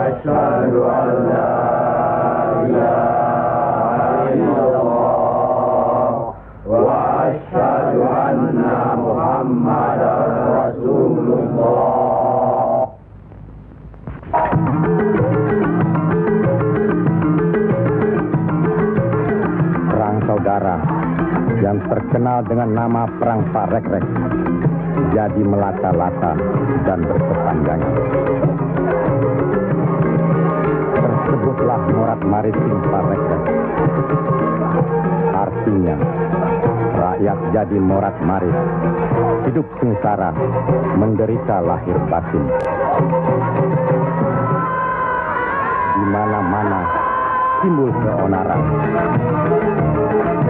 أشهد أن لا إله إلا الله وأشهد أن محمدا رسول الله. Perang saudara yang terkenal dengan nama Perang Parekrek jadi melata-lata dan berkepanjangan. Tersebutlah morat maritim Parekrek. Artinya, rakyat jadi morat marit, hidup sengsara, menderita lahir batin. Di mana-mana timbul keonaran.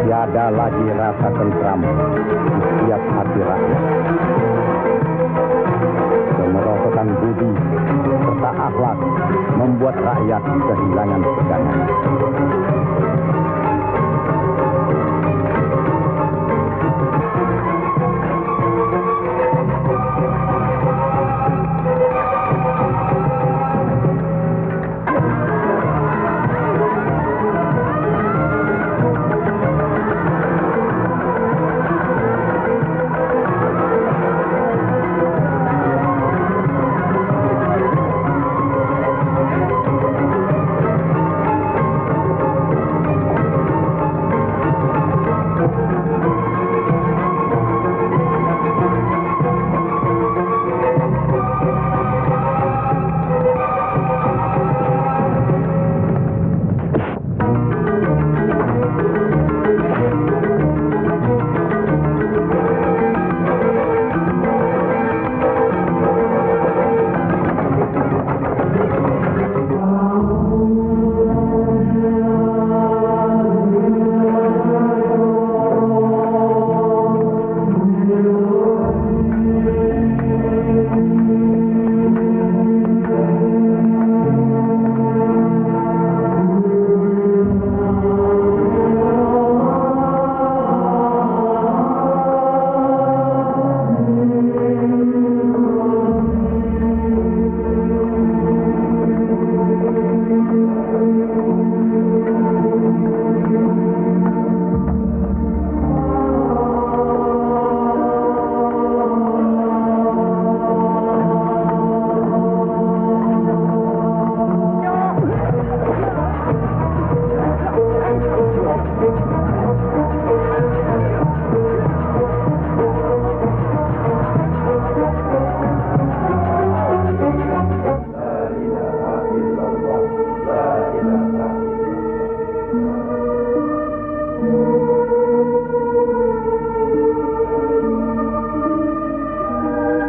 Tiada lagi rasa tentram di setiap hati rakyat. Kemerosotan budi serta akhlak membuat rakyat kehilangan pegangan.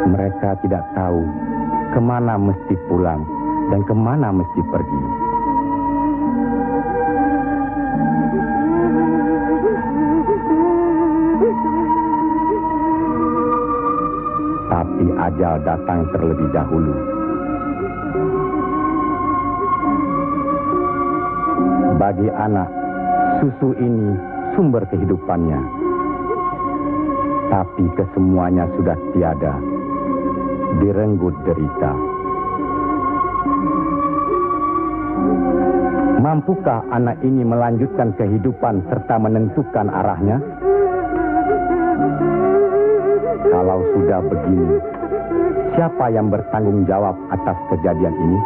Mereka tidak tahu kemana mesti pulang dan kemana mesti pergi. Tapi ajal datang terlebih dahulu. Bagi anak, susu ini sumber kehidupannya. Tapi kesemuanya sudah tiada, direnggut derita. Mampukah anak ini melanjutkan kehidupan serta menentukan arahnya? Kalau sudah begini, siapa yang bertanggung jawab atas kejadian ini?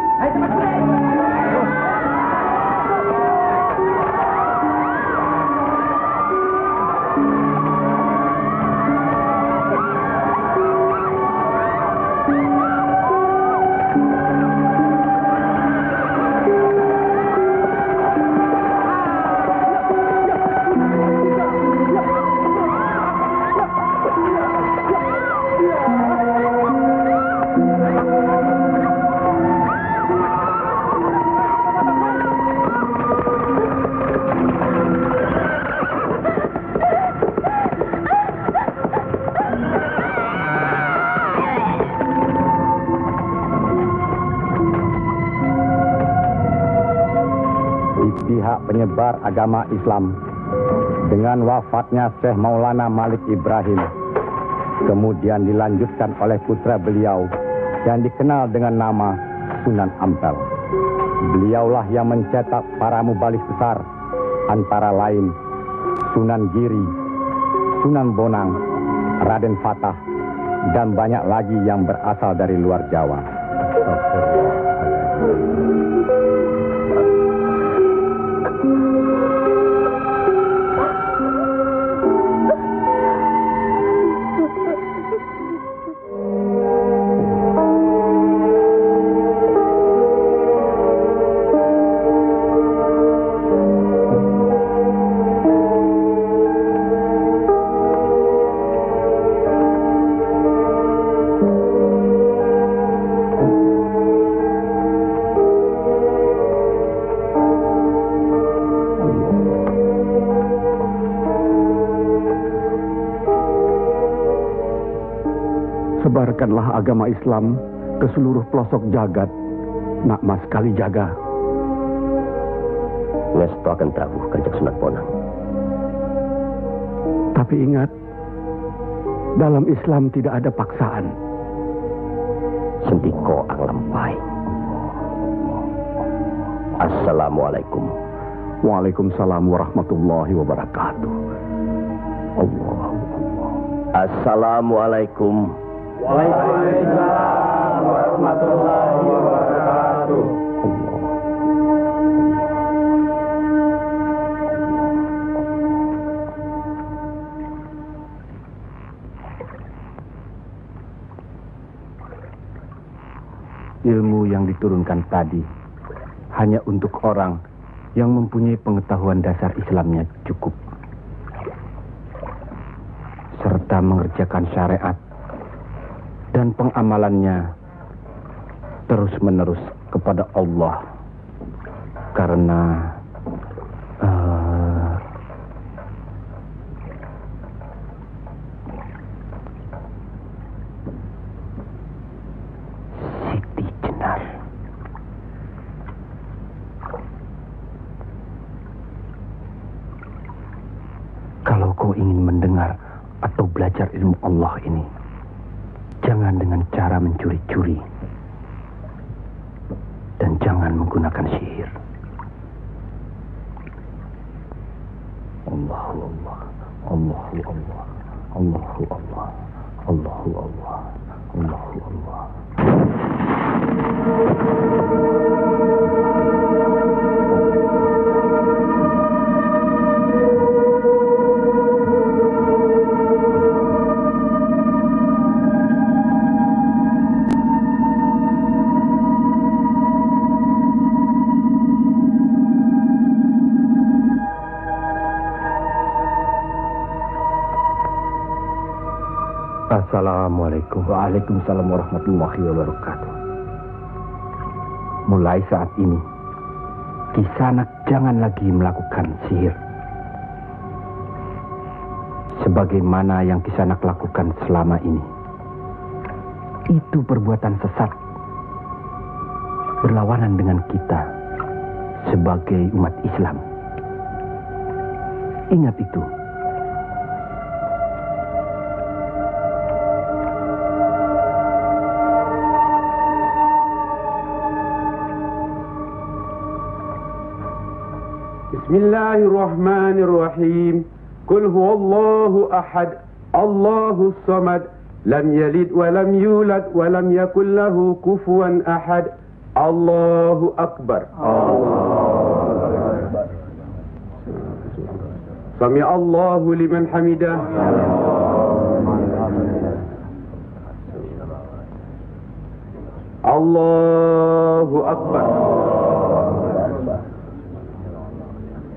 Pihak penyebar agama Islam dengan wafatnya Syekh Maulana Malik Ibrahim kemudian dilanjutkan oleh putra beliau yang dikenal dengan nama Sunan Ampel. Beliaulah yang mencetak para mubalik besar, antara lain Sunan Giri, Sunan Bonang, Raden Fatah, dan banyak lagi yang berasal dari luar Jawa. Sebarkanlah agama Islam ke seluruh pelosok jagat, Nak Mas Kalijaga. Ngesto akan Prabu Kanjeng Sunan Bonang. Tapi ingat, dalam Islam tidak ada paksaan. Sendiko ang lampai. Assalamualaikum. Waalaikumsalam warahmatullahi wabarakatuh. Allah. Assalamualaikum. Waalaikumsalam warahmatullahi wabarakatuh. Ilmu yang diturunkan tadi hanya untuk orang yang mempunyai pengetahuan dasar Islamnya cukup, serta mengerjakan syariat dan pengamalannya terus-menerus kepada Allah. Karena Siti Jenar. Kalau kau ingin mendengar atau belajar ilmu Allah ini, jangan dengan cara mencuri-curi. Dan jangan menggunakan sihir. Allahu Allah, Allahu Allah, Allahu Allah, Allahu Allah, Allahu Allah. Assalamualaikum. Waalaikumsalam warahmatullahi wabarakatuh. Mulai saat ini, Kisanak jangan lagi melakukan sihir. Sebagaimana yang Kisanak lakukan selama ini. Itu perbuatan sesat. Berlawanan dengan kita sebagai umat Islam. Ingat itu. Bismillahirrahmanirrahim. Qul huwallahu ahad, Allahus samad, lam yalid wa lam yulad wa lam yakul lahu kufuwan ahad. Allahu akbar. Sami Allahu liman hamidah. Allahu akbar.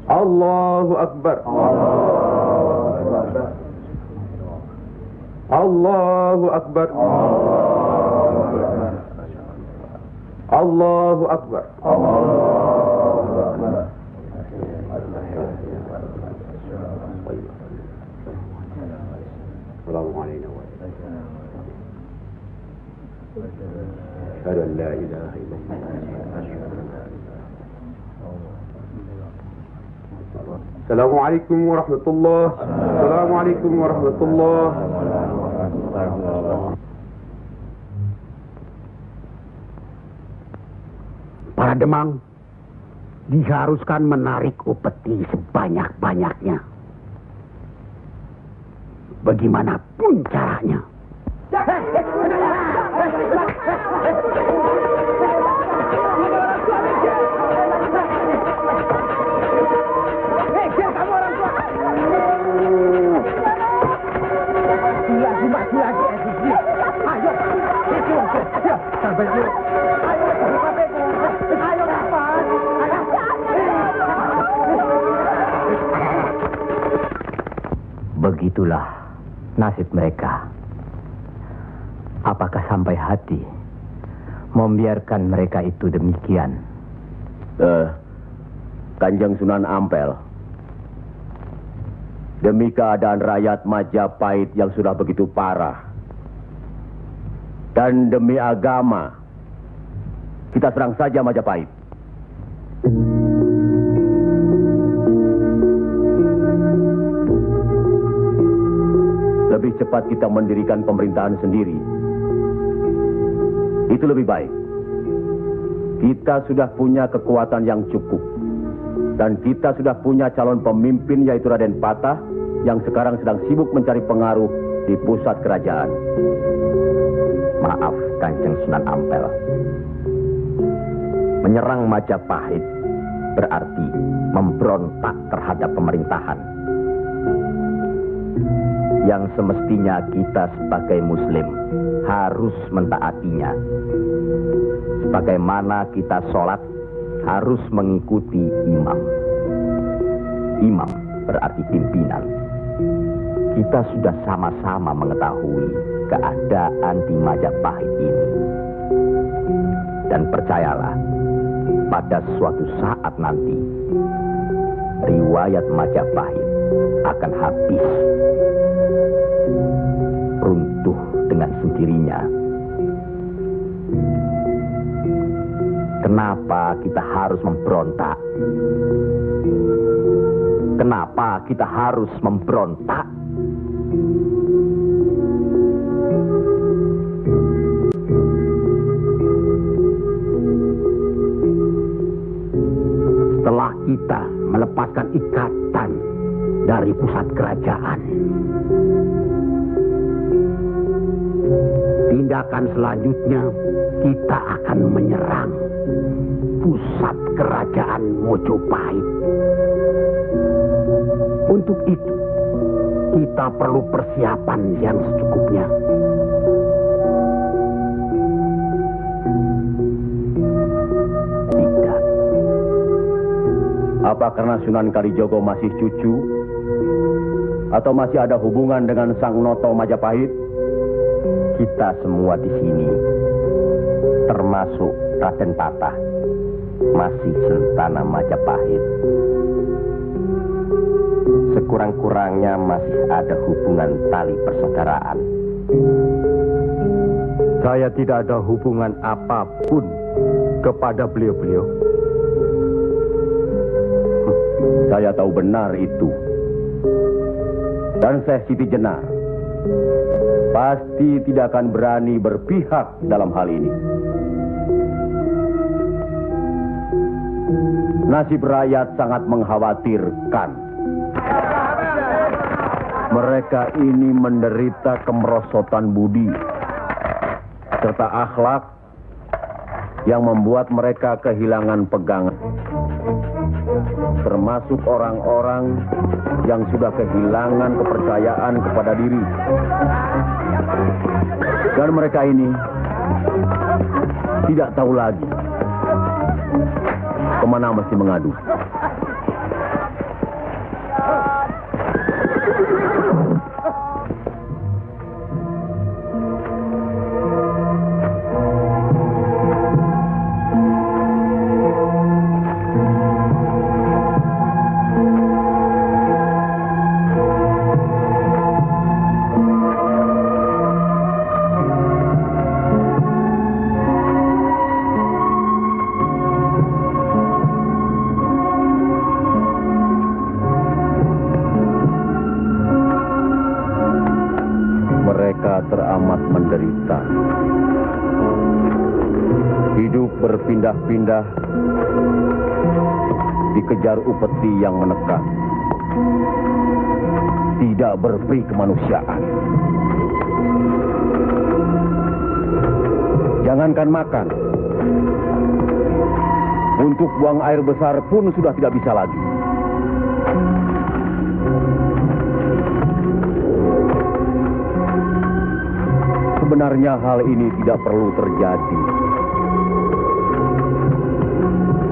Allahu akbar. Allahu akbar. Allahu akbar. Assalamu alaikum. Asyhadu an la ilaha illallah. Assalamualaikum warahmatullahi wabarakatuh. Assalamualaikum warahmatullahi wabarakatuh. Para Demang, diharuskan menarik upeti sebanyak-banyaknya. Bagaimanapun caranya. Begitulah nasib mereka. Apakah sampai hati membiarkan mereka itu demikian? Kanjeng Sunan Ampel, demi keadaan rakyat Majapahit yang sudah begitu parah, dan demi agama, kita serang saja Majapahit. Lebih cepat kita mendirikan pemerintahan sendiri. Itu lebih baik. Kita sudah punya kekuatan yang cukup. Dan kita sudah punya calon pemimpin yaitu Raden Patah yang sekarang sedang sibuk mencari pengaruh di pusat kerajaan. Maaf, Kanjeng Sunan Ampel. Menyerang Majapahit berarti memberontak terhadap pemerintahan. Yang semestinya kita sebagai Muslim harus mentaatinya. Sebagaimana kita sholat harus mengikuti imam. Imam berarti pimpinan. Kita sudah sama-sama mengetahui keadaan di Majapahit ini. Dan percayalah, pada suatu saat nanti, riwayat Majapahit akan habis. Runtuh dengan sendirinya. Kenapa kita harus memberontak? Kenapa kita harus memberontak? Setelah kita melepaskan ikatan dari pusat kerajaan, tindakan selanjutnya kita akan menyerang pusat kerajaan Mojopahit. Untuk itu, kita perlu persiapan yang secukupnya. Tidak. Apa karena Sunan Kalijogo masih cucu? Atau masih ada hubungan dengan Sang Noto Majapahit? Kita semua di sini, termasuk Raden Patah, masih sentana Majapahit. Sekurang-kurangnya masih ada hubungan tali persaudaraan. Saya tidak ada hubungan apapun kepada beliau-beliau. Saya tahu benar itu. Dan Syekh Siti Jenar pasti tidak akan berani berpihak dalam hal ini. Nasib rakyat sangat mengkhawatirkan. Mereka ini menderita kemerosotan budi serta akhlak yang membuat mereka kehilangan pegangan. Termasuk orang-orang yang sudah kehilangan kepercayaan kepada diri. Dan mereka ini tidak tahu lagi kemana mesti mengadu. Teramat menderita. Hidup berpindah-pindah dikejar upeti yang menekan, tidak berperi kemanusiaan. Jangankan makan, untuk buang air besar pun sudah tidak bisa lagi. Sebenarnya hal ini tidak perlu terjadi.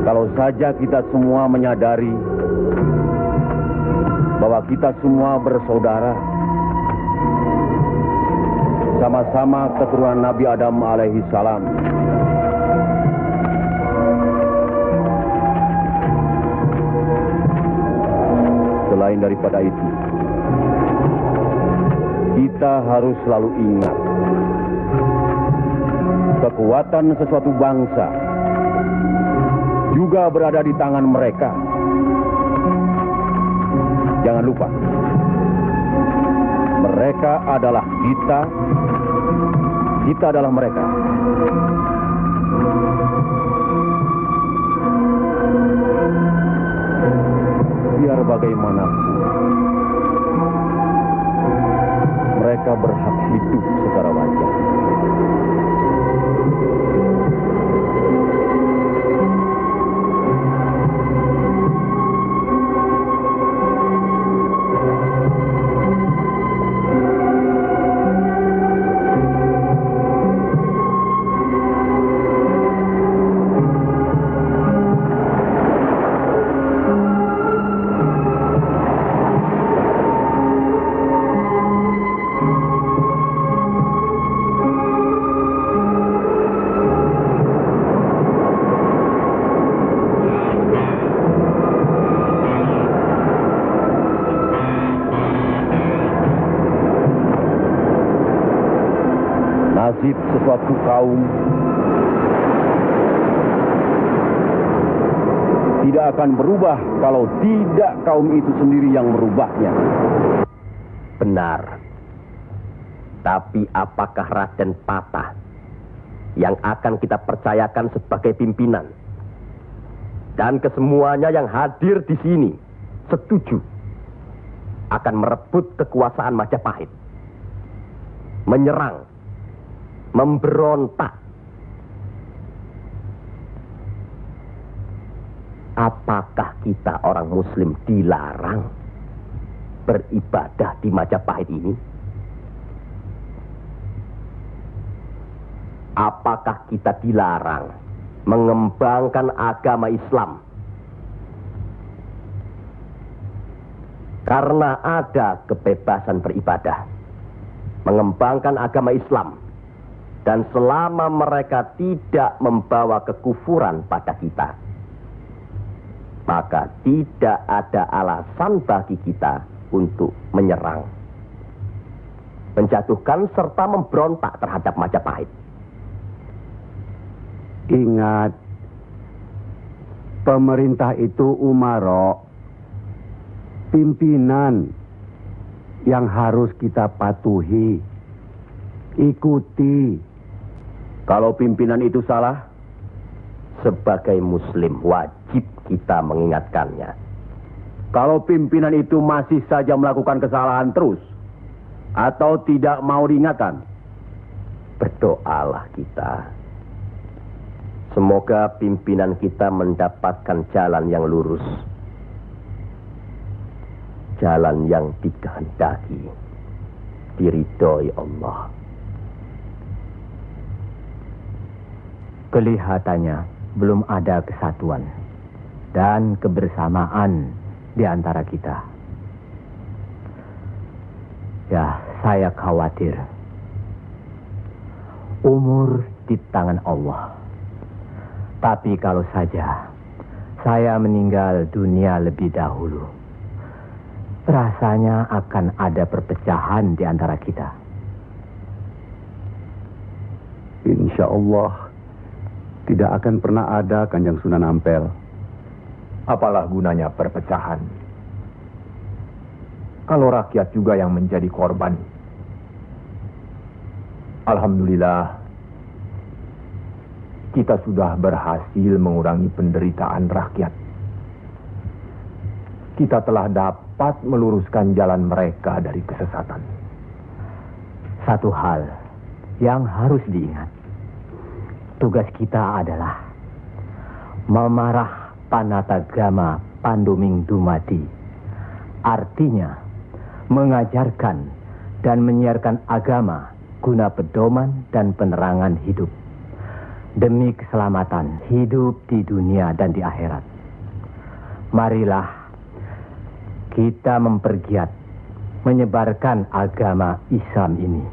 Kalau saja kita semua menyadari bahwa kita semua bersaudara, sama-sama keturunan Nabi Adam alaihi salam. Selain daripada itu, kita harus selalu ingat kekuatan sesuatu bangsa juga berada di tangan mereka. Jangan lupa, mereka adalah kita, kita adalah mereka. Biar bagaimanapun, mereka berhak hidup secara wajar. Nasib sesuatu kaum tidak akan berubah kalau tidak kaum itu sendiri yang merubahnya. Benar. Tapi apakah Raden Patah yang akan kita percayakan sebagai pimpinan? Dan kesemuanya yang hadir di sini setuju akan merebut kekuasaan Majapahit, menyerang, memberontak. Apakah kita orang Muslim dilarang beribadah di Majapahit ini? Apakah kita dilarang mengembangkan agama Islam? Karena ada kebebasan beribadah, mengembangkan agama Islam. Dan selama mereka tidak membawa kekufuran pada kita, maka tidak ada alasan bagi kita untuk menyerang, menjatuhkan serta memberontak terhadap Majapahit. Ingat, pemerintah itu umaro, pimpinan yang harus kita patuhi, ikuti. Kalau pimpinan itu salah, Sebagai Muslim wajib kita mengingatkannya. kalau pimpinan itu masih saja melakukan kesalahan terus, atau tidak mau diingatkan, Berdoalah kita. Semoga pimpinan kita mendapatkan jalan yang lurus, jalan yang dikehendaki, diridhoi Allah. Kelihatannya belum ada kesatuan dan kebersamaan di antara kita. Ya, saya khawatir. Umur di tangan Allah. Tapi kalau saja saya meninggal dunia lebih dahulu, rasanya akan ada perpecahan di antara kita. Insya Allah tidak akan pernah ada, Kanjeng Sunan Ampel. Apalah gunanya perpecahan kalau rakyat juga yang menjadi korban? Alhamdulillah, kita sudah berhasil mengurangi penderitaan rakyat. kita telah dapat meluruskan jalan mereka dari kesesatan. Satu hal yang harus diingat. Tugas kita adalah memarah panatagama panduming dumadi. Artinya, mengajarkan dan menyiarkan agama guna pedoman dan penerangan hidup. Demi keselamatan hidup di dunia dan di akhirat. Marilah kita mempergiat menyebarkan agama Islam ini.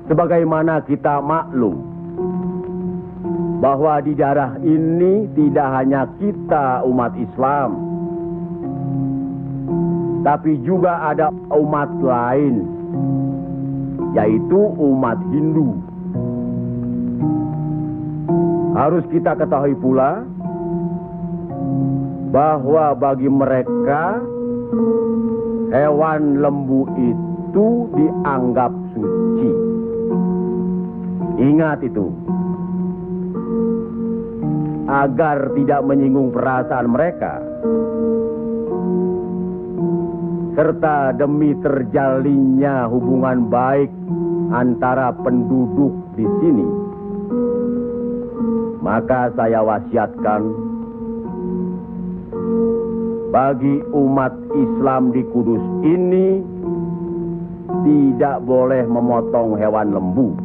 Sebagaimana kita maklum bahwa di daerah ini tidak hanya kita umat Islam, tapi juga ada umat lain, yaitu umat Hindu. Harus kita ketahui pula bahwa bagi mereka hewan lembu itu dianggap suci. Ingat itu, agar tidak menyinggung perasaan mereka, serta demi terjalinnya hubungan baik antara penduduk di sini, maka saya wasiatkan bagi umat Islam di Kudus ini tidak boleh memotong hewan lembu.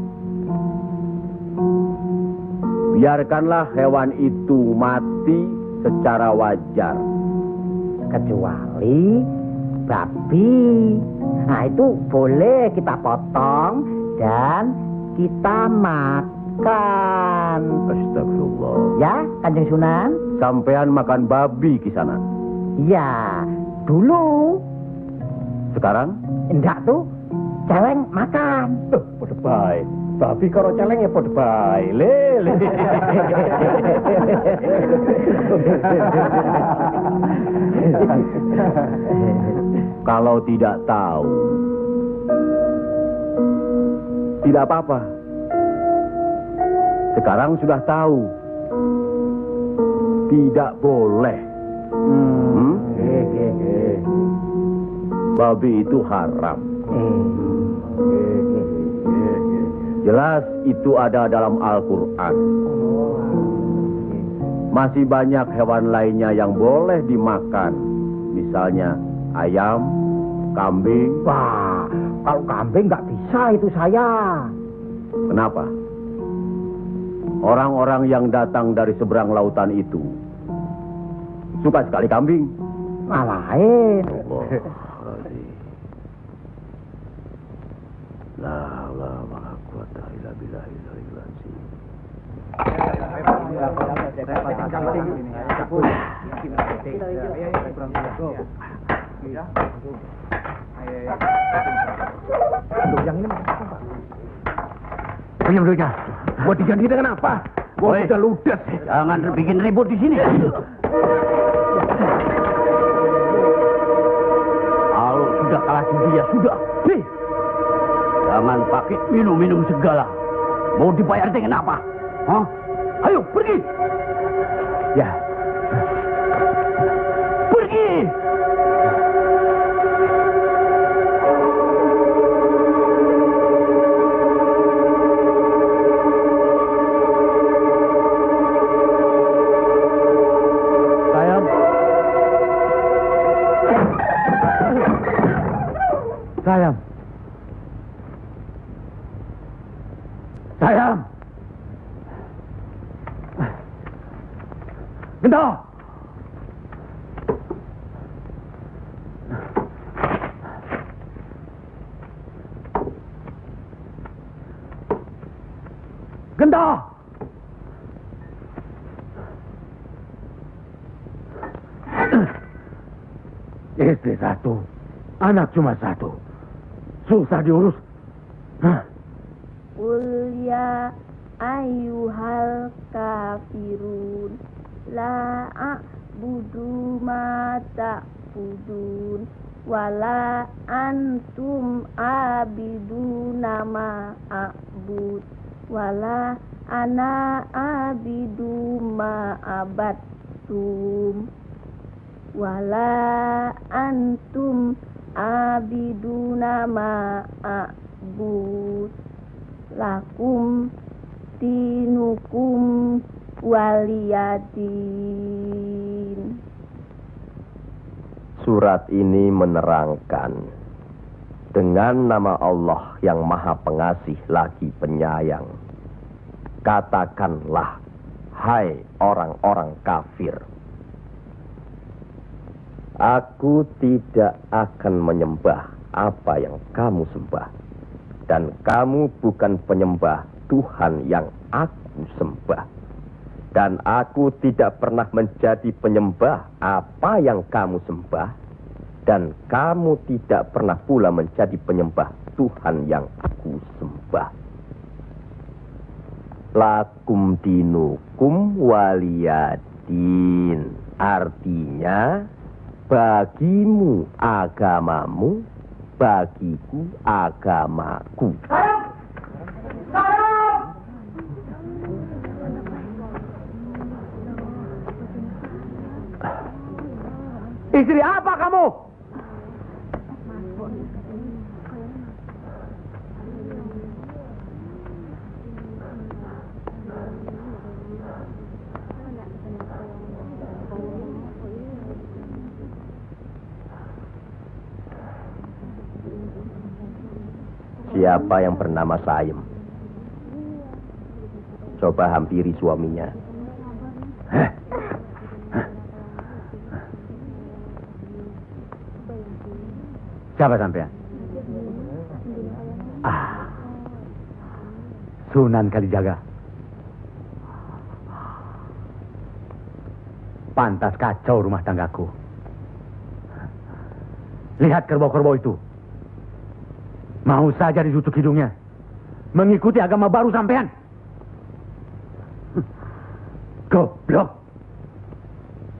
Biarkanlah hewan itu mati secara wajar. Kecuali babi. Nah, itu boleh kita potong dan kita makan. Astagfirullah. Ya, Kanjeng Sunan? Sampean makan babi Kisanak? Ya, dulu. Sekarang? Enggak tuh, celeng makan. Pada baik. Babi karo celeng ya pada baik. Lele. Kalau tidak tahu, tidak apa-apa. Sekarang sudah tahu. Tidak boleh. Babi itu haram. Jelas itu ada dalam Al-Quran. Masih banyak hewan lainnya yang boleh dimakan. Misalnya ayam, kambing. Wah, kalau kambing nggak bisa itu saya. Kenapa? Orang-orang yang datang dari seberang lautan itu suka sekali kambing. Malahin. Penyembuhnya, buat diganti dengan apa? Gua udah ludes. Jangan bikin ribut di sini. Kalau sudah kalah judi ya sudah. Nih, jangan pakai minum-minum segala. Mau dibayar dengan apa? Hah? Ayo pergi. Ya. Pergi. Sayang. Sayang. Gento. Gento. Istri satu, anak cuma satu. Susah diurus. Hah? Qul ya ayyuhal kafirun la a'budu ma ta'budun wala antum abiduna ma a'bud wala ana abidu ma abattum. wala antum abiduna ma'abud lakum dinukum waliyadin. Surat ini menerangkan dengan nama Allah yang Maha Pengasih lagi Penyayang. Katakanlah, hai orang-orang kafir, aku tidak akan menyembah apa yang kamu sembah, dan kamu bukan penyembah Tuhan yang aku sembah, dan aku tidak pernah menjadi penyembah apa yang kamu sembah, dan kamu tidak pernah pula menjadi penyembah Tuhan yang aku sembah. Lakum dinukum waliyadin, artinya bagimu agamamu, bagiku agamaku. Istri apa kamu? Siapa yang bernama Saim? Coba hampiri suaminya. Siapa sampean? Sunan Kalijaga. Pantas kacau rumah tanggaku. Lihat kerbau-kerbau itu. Mau saja ditutup hidungnya. Mengikuti agama baru sampean. Goblok.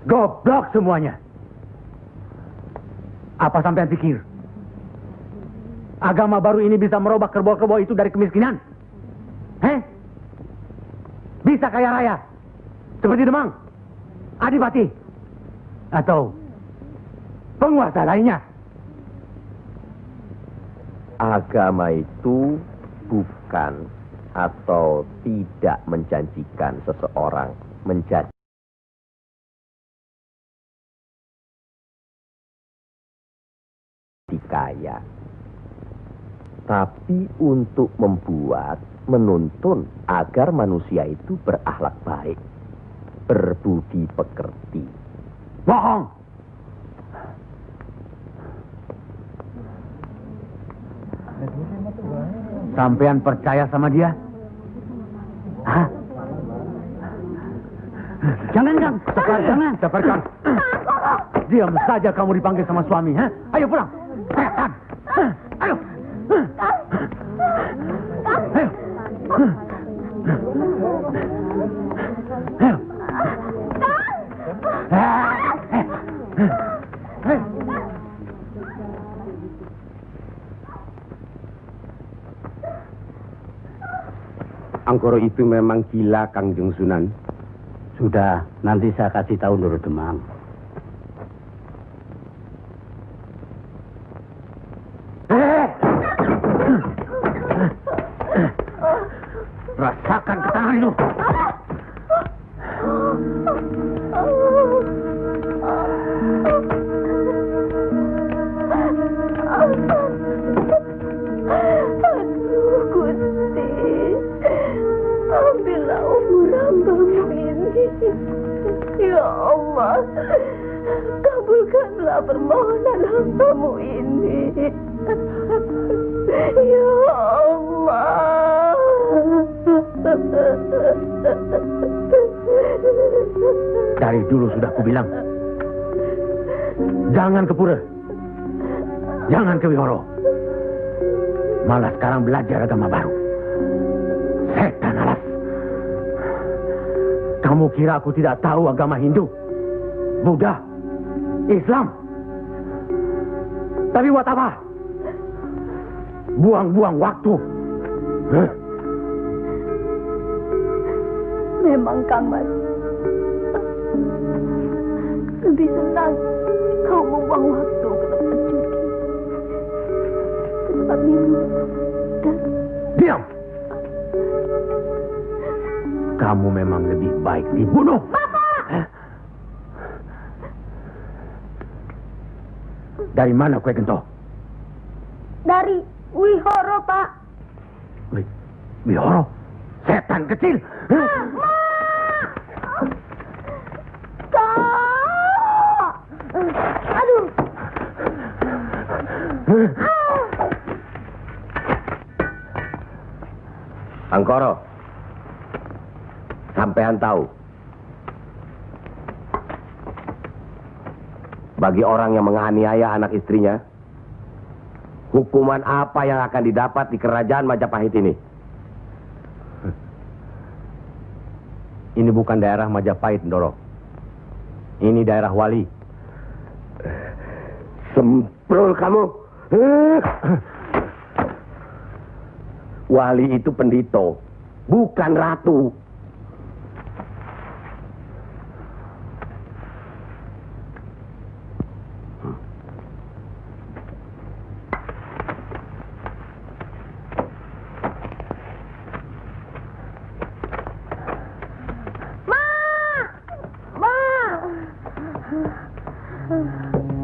Goblok semuanya. Apa sampean pikir? Agama baru ini bisa merubah kerbau-kerbau itu dari kemiskinan? Bisa kaya raya? Seperti Demang, Adipati, atau penguasa lainnya? Agama itu bukan atau tidak menjanjikan seseorang menjadi kaya, tapi untuk membuat, menuntun agar manusia itu berakhlak baik, berbudi pekerti. Bohong! Sampean percaya sama dia? Hah? Jangan, Kang. Jangan. Sabarkan. Diam saja kamu dipanggil sama suami, ha? Ayo pulang. Setan. Ayo. Ayo. Angkoro itu memang gila, Kangjeng Sunan. Sudah, nanti saya kasih tahu Nur Demang. Rasakan ketangan itu. Ya Allah, kabulkanlah permohonan hamba-Mu ini. Ya Allah. Dari dulu sudah kubilang, jangan ke pura, jangan ke wihoro. Malah sekarang belajar agama baru. Setan alas. Kamu kira aku tidak tahu agama Hindu, Buddha, Islam? Tapi buat apa? Buang-buang waktu. Memang Kang Mas lebih senang kau membuang waktu ke tempat judi, ke tempat minum, dan... Diam! Kamu memang lebih baik dibunuh. Bapak! Dari mana kue gento? Dari Wihoro, Pak. Wihoro? Setan kecil! Kak! Aduh! Angkoro, sampean tahu, bagi orang yang menganiaya anak istrinya, hukuman apa yang akan didapat di kerajaan Majapahit ini? Ini bukan daerah Majapahit, Ndoro. Ini daerah Wali. Semprol kamu. Wali itu pendito, bukan ratu.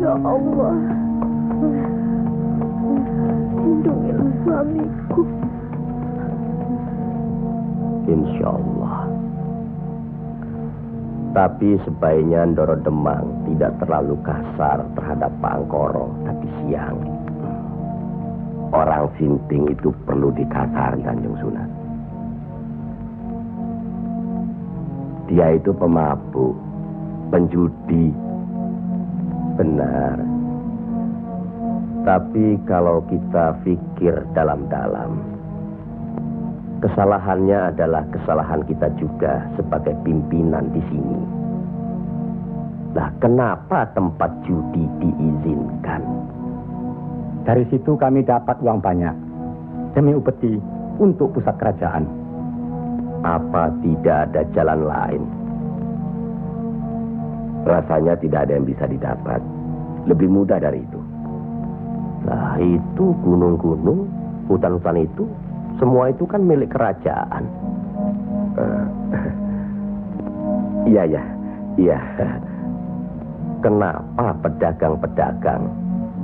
Ya Allah, lindungilah suamiku. Insya Allah. Tapi sebaiknya Ndoro Demang tidak terlalu kasar terhadap Pak Angkoro, tapi siang. Orang sinting itu perlu dikasari, Kanjeng Sunan. Dia itu pemabuk, penjudi. Benar. Tapi kalau kita pikir dalam-dalam, kesalahannya adalah kesalahan kita juga sebagai pimpinan di sini. Nah, kenapa tempat judi diizinkan? Dari situ kami dapat uang banyak demi upeti untuk pusat kerajaan. Apa tidak ada jalan lain? Rasanya tidak ada yang bisa didapat. Lebih mudah dari itu. Nah, itu gunung-gunung, hutan-hutan itu, semua itu kan milik kerajaan. Iya. Kenapa pedagang-pedagang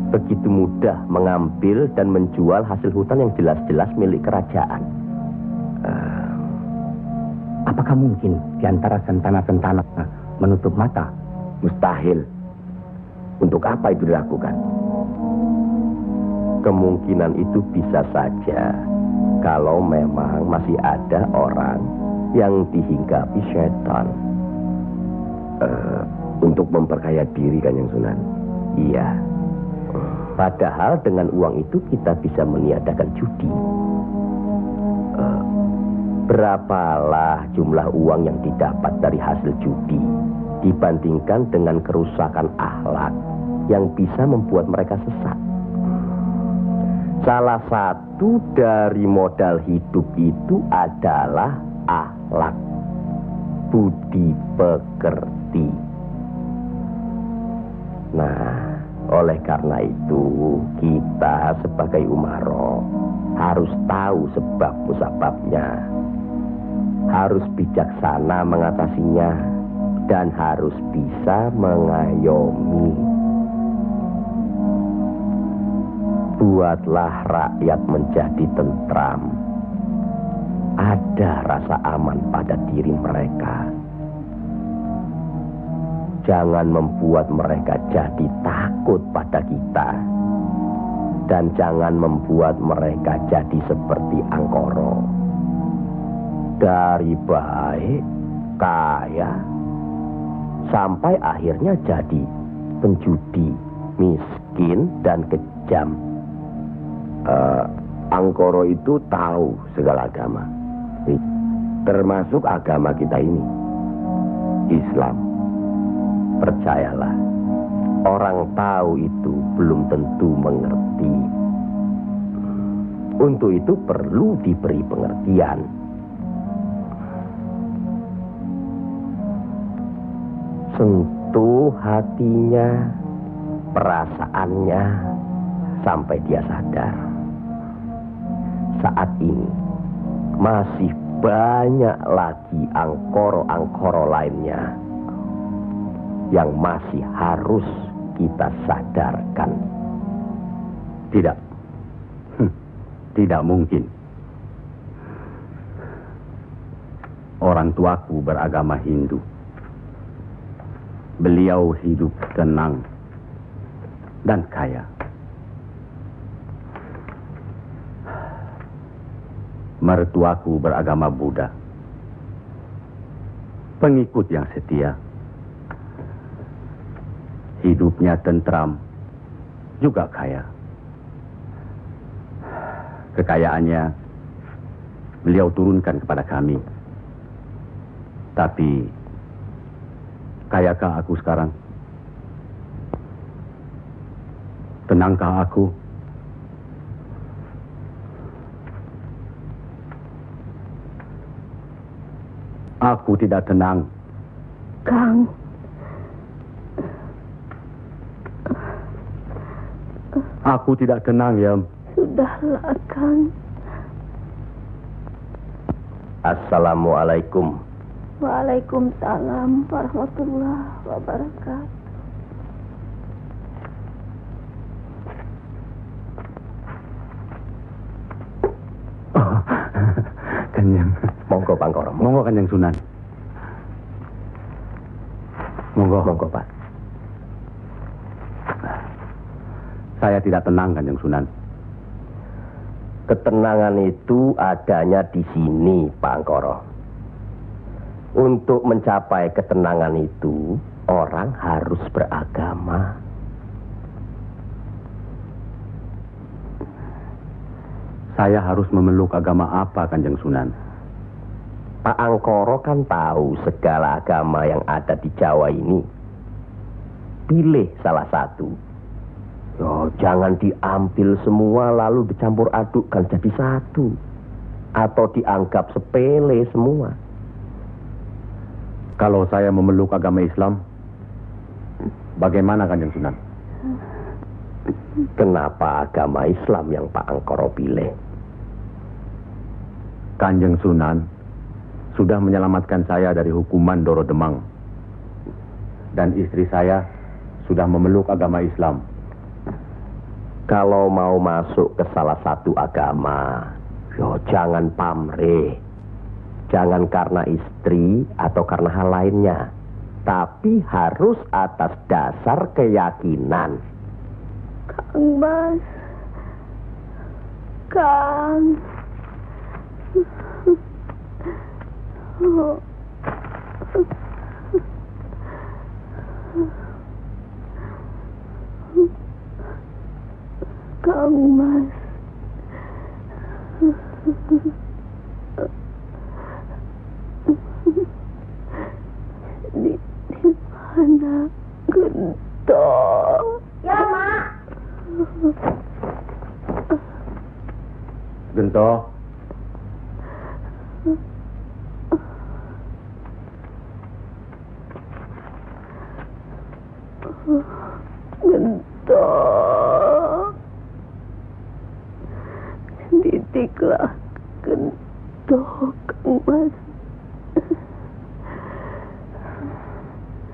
begitu mudah mengambil dan menjual hasil hutan yang jelas-jelas milik kerajaan? Apakah mungkin di antara sentana-sentana menutup mata? Mustahil. Untuk apa itu dilakukan? Kemungkinan itu bisa saja kalau memang masih ada orang yang dihinggapi setan untuk memperkaya diri, Kanjeng Sunan. Iya. Padahal dengan uang itu kita bisa meniadakan judi. Berapalah jumlah uang yang didapat dari hasil judi dibandingkan dengan kerusakan akhlak yang bisa membuat mereka sesat. Salah satu dari modal hidup itu adalah akhlak, budi pekerti. Nah, oleh karena itu kita sebagai umaro harus tahu sebab musababnya, harus bijaksana mengatasinya, dan harus bisa mengayomi. Buatlah rakyat menjadi tentram. Ada rasa aman pada diri mereka. Jangan membuat mereka jadi takut pada kita. Dan jangan membuat mereka jadi seperti Angkoro. Dari baik, kaya, sampai akhirnya jadi penjudi, miskin, dan kejam. Angkoro itu tahu segala agama, termasuk agama kita ini, Islam. Percayalah, orang tahu itu belum tentu mengerti. Untuk itu perlu diberi pengertian. Sentuh hatinya, perasaannya sampai dia sadar. Saat ini masih banyak lagi angkoro-angkoro lainnya yang masih harus kita sadarkan. Tidak. Tidak mungkin. Orang tuaku beragama Hindu. Beliau hidup tenang dan kaya. Mertuaku beragama Buddha. Pengikut yang setia. Hidupnya tentram, juga kaya. Kekayaannya beliau turunkan kepada kami. Tapi, kayakah aku sekarang? Tenangkah aku? Aku tidak tenang. Kang. Aku tidak tenang, Yam. Sudahlah, Kang. Assalamualaikum. Waalaikumsalam warahmatullahi wabarakatuh. Oh, Kanjeng. Monggo, Pak Angkoro. Monggo, Kanjeng Sunan. Monggo. Monggo, Pak. Saya tidak tenang, Kanjeng Sunan. Ketenangan itu adanya di sini, Pak Angkoro. Untuk mencapai ketenangan itu, orang harus beragama. Saya harus memeluk agama apa, Kanjeng Sunan? Pak Angkoro kan tahu segala agama yang ada di Jawa ini. Pilih salah satu. Yo, jangan diambil semua lalu dicampur adukkan jadi satu. Atau dianggap sepele semua. Kalau saya memeluk agama Islam, bagaimana, Kanjeng Sunan? Kenapa agama Islam yang Pak Angkoro pilih? Kanjeng Sunan sudah menyelamatkan saya dari hukuman Doro Demang. Dan istri saya sudah memeluk agama Islam. Kalau mau masuk ke salah satu agama, yo jangan pamrih. Jangan karena istri atau karena hal lainnya. Tapi harus atas dasar keyakinan. Kang Mas. Kang. Kang Mas. Di mana Gento? Ya, Mak. Gento. Gento. Didiklah Gento, Kang Mas.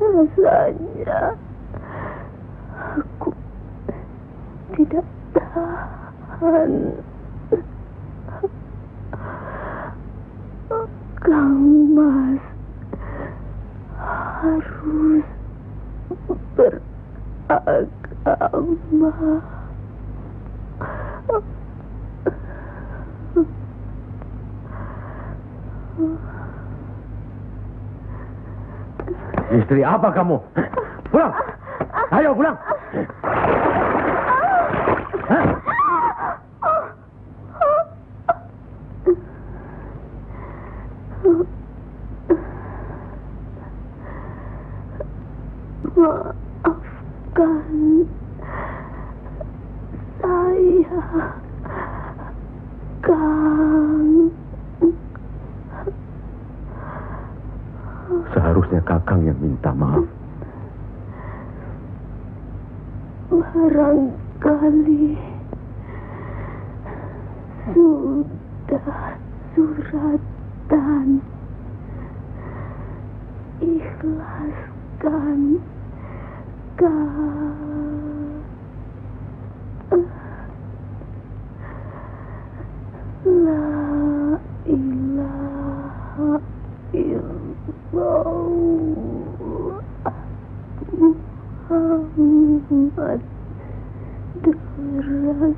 Rasanya aku tidak tahan. Kang Mas harus beragama. Istri apa kamu? Pulang! Ayo pulang! Hah? Maafkan saya, Kang. Seharusnya Kakang yang minta maaf. barangkali sudah suratan. Ikhlaskan La ilaha illallah Muhammad Rasulullah.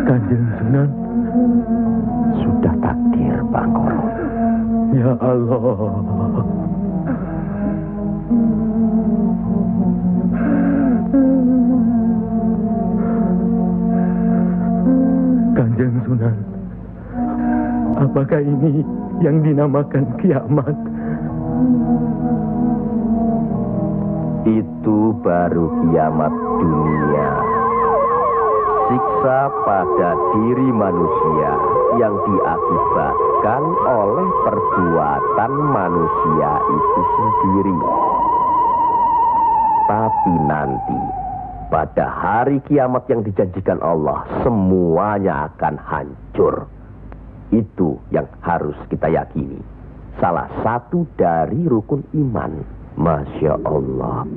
Kanjeng Sunan, sudah takdir Bangkoro. Ya Allah. Kanjeng Sunan, apakah ini yang dinamakan kiamat? Itu baru kiamat dunia. Siksa pada diri manusia yang diakibatkan oleh perbuatan manusia itu sendiri. Tapi nanti, pada hari kiamat yang dijanjikan Allah, semuanya akan hancur. Itu yang harus kita yakini. Salah satu dari rukun iman. Masya Allah.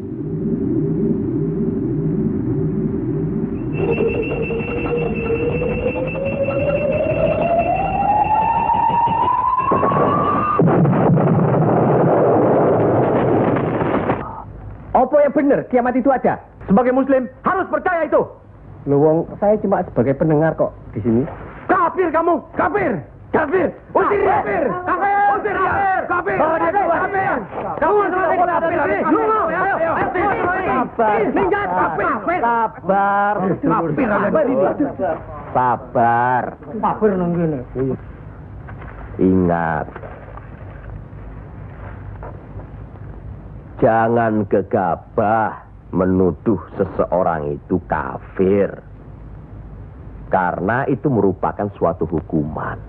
Apa yang benar? Kiamat itu ada. Sebagai muslim harus percaya itu. Luwung, saya cuma sebagai pendengar kok di sini. Kafir kamu, kafir. Kafir, usir dia. Kafir, usir dia. Kafir, bawa dia keluar. Kafir, kamu selesai kafir. Sabar, minggat, kafir. sabar, Kafir ada di sini. sabar. Kafir nunggini. Ingat, jangan gegabah menuduh seseorang itu kafir, karena itu merupakan suatu hukuman.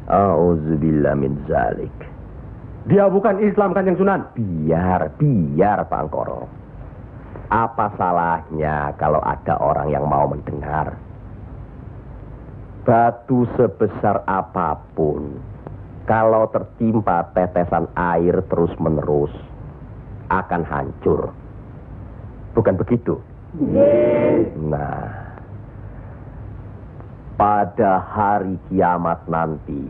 Auzubillah min zalik. Dia bukan Islam, Kanjeng Sunan. Biar Bangkoro. Apa salahnya kalau ada orang yang mau mendengar? Batu sebesar apapun, kalau tertimpa tetesan air terus-menerus, akan hancur. Bukan begitu? Nah, pada hari kiamat nanti,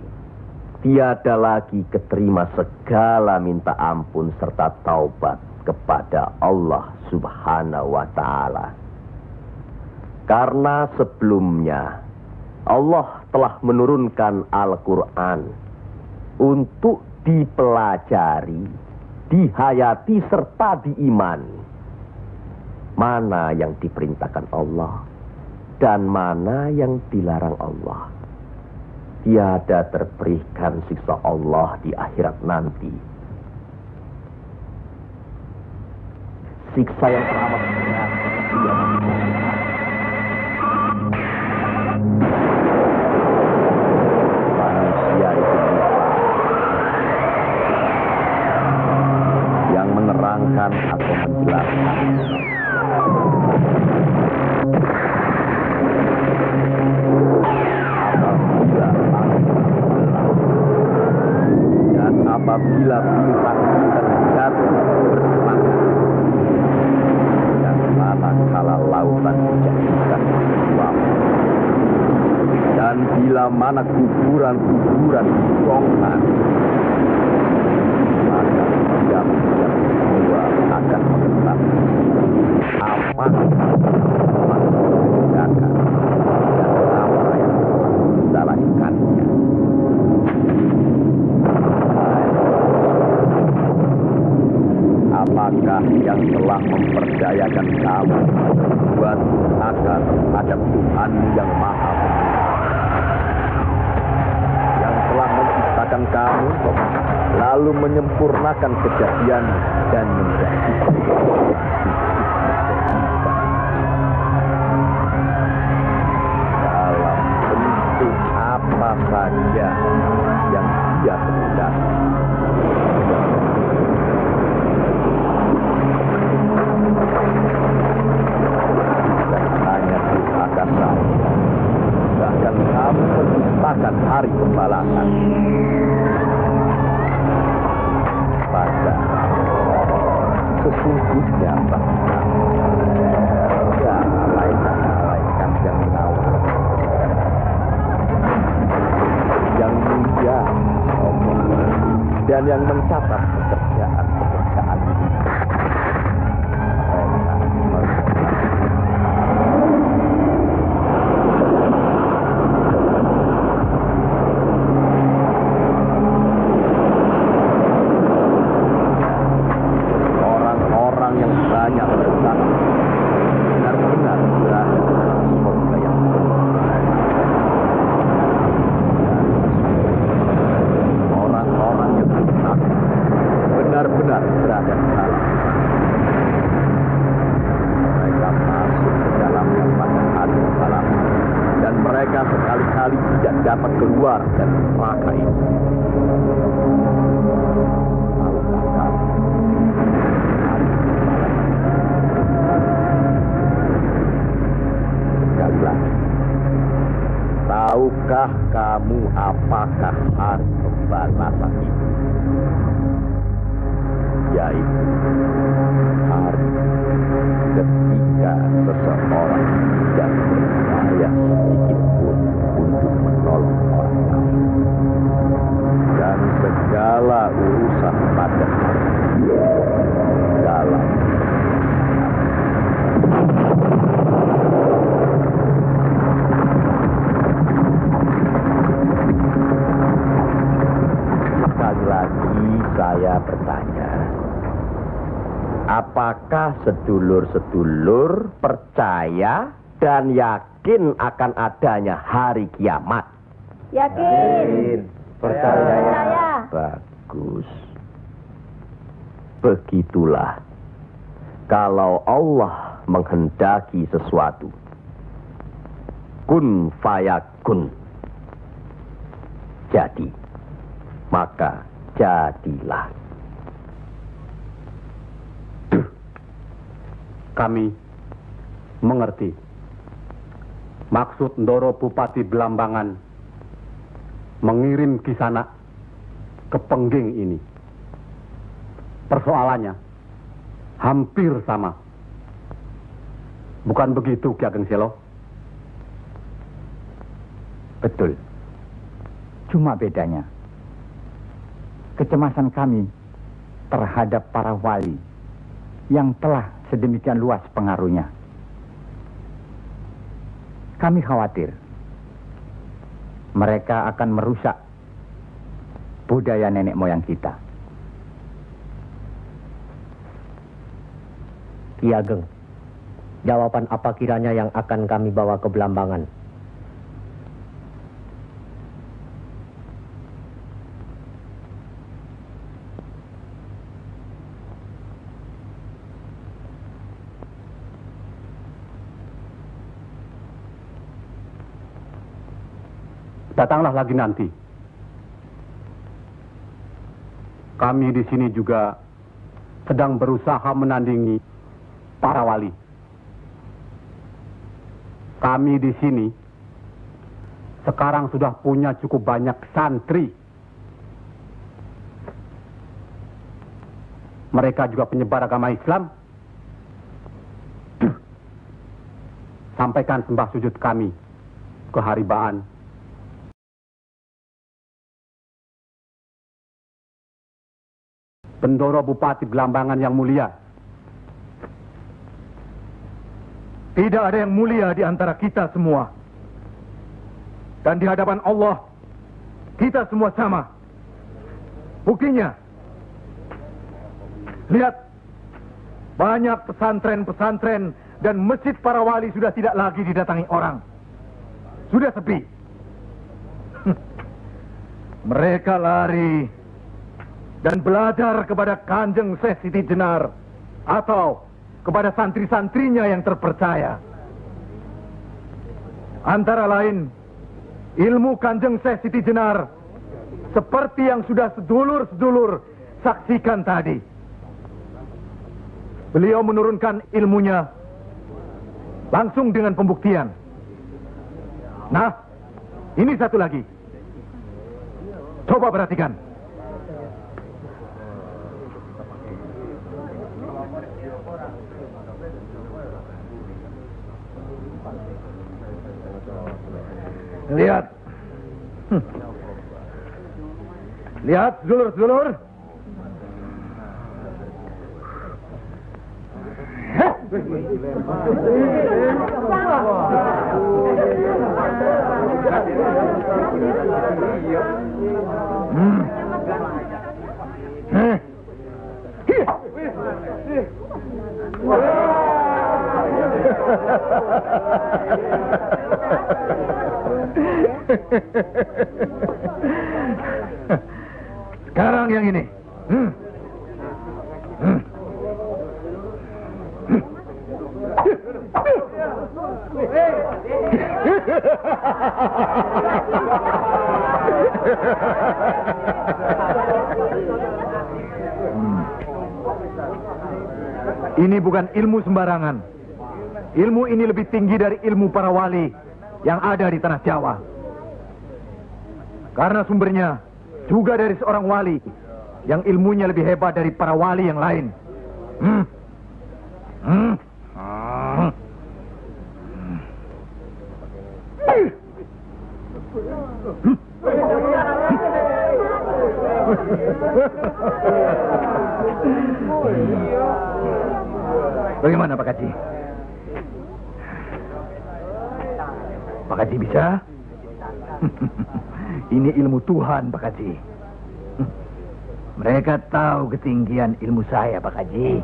tiada lagi keterima segala minta ampun serta taubat kepada Allah Subhanahu wa Ta'ala. Karena sebelumnya Allah telah menurunkan Al-Quran untuk dipelajari, dihayati serta diimani. Mana yang diperintahkan Allah dan mana yang dilarang Allah. Tiada terberikan siksa Allah di akhirat nanti. Siksa yang teramat berat. Manusia itu lupa. Yang menerangkan atau menjelaskan. Apabila bintang-bintang jatuh bersemangat dan manakala lautan dijadikan uap, dan bila mana kuburan-kuburan dibongkar, maka diam-diam semua akan mengetahui apa yang telah dikerjakan dan apa yang telah disalahkannya. Siapakah yang telah mempercayakan kamu buat agar terhadap Tuhanmu yang Maha Pemurah, yang telah menciptakan kamu lalu menyempurnakan kejadian dan menjadi dalam bentuk apa saja yang Dia kehendaki. Hanya Tuhan saya, bahkan kamu menciptakan hari pembalasan. Padahal sesungguhnya ya malaikat yang mengawal, yang mulia dan yang mencatat pekerjaan orang-orang yang banyak bersama benar-benar berada dalam surga yang orang-orang yang benar-benar berada dalam mereka masuk ke dalamnya pada hari pembalasan dan mereka sekali-kali tidak dapat keluar dari neraka itu. Sekali lagi, tahukah kamu apakah hari pembalasan itu? Yaitu hari ketika seseorang tidak berdaya sedikit pun untuk menolong orang lain, dan segala urusan pada hari dalam sekali lagi saya bertanya, apakah sedulur-sedulur percaya dan yakin akan adanya hari kiamat? Yakin. Percaya. Bagus. Begitulah. Kalau Allah menghendaki sesuatu, kun fayakun, jadi, maka jadilah. Kami mengerti maksud Ndoro Bupati Belambangan mengirim Kisana ke Pengging ini. Persoalannya hampir sama. Bukan begitu, Ki Ageng Selo? Betul. Cuma bedanya, kecemasan kami terhadap para wali yang telah sedemikian luas pengaruhnya. Kami khawatir mereka akan merusak budaya nenek moyang kita. Ki Ageng, jawaban apa kiranya yang akan kami bawa ke Belambangan? Datanglah lagi nanti. Kami di sini juga sedang berusaha menandingi para wali. Kami di sini sekarang sudah punya cukup banyak santri. Mereka juga penyebar agama Islam. Sampaikan sembah sujud kami ke Haribaan. Bendoro Bupati Belambangan yang mulia. Tidak ada yang mulia di antara kita semua. Dan di hadapan Allah, kita semua sama. Buktinya, lihat banyak pesantren-pesantren dan masjid para wali sudah tidak lagi didatangi orang. Sudah sepi. Mereka lari dan belajar kepada Kanjeng Syekh Siti Jenar atau kepada santri-santrinya yang terpercaya. Antara lain, ilmu Kanjeng Syekh Siti Jenar seperti yang sudah sedulur-sedulur saksikan tadi. Beliau menurunkan ilmunya langsung dengan pembuktian. Nah, ini satu lagi. Coba perhatikan. Lihat. Lihat, sedulur-sedulur. Sekarang yang ini. Ini bukan ilmu sembarangan. Ilmu ini lebih tinggi dari ilmu para wali yang ada di tanah Jawa. Karena sumbernya juga dari seorang wali yang ilmunya lebih hebat dari para wali yang lain. Bagaimana Pak Haji? Pak Haji bisa? Ini ilmu Tuhan, Pak Haji. Mereka tahu ketinggian ilmu saya, Pak Haji.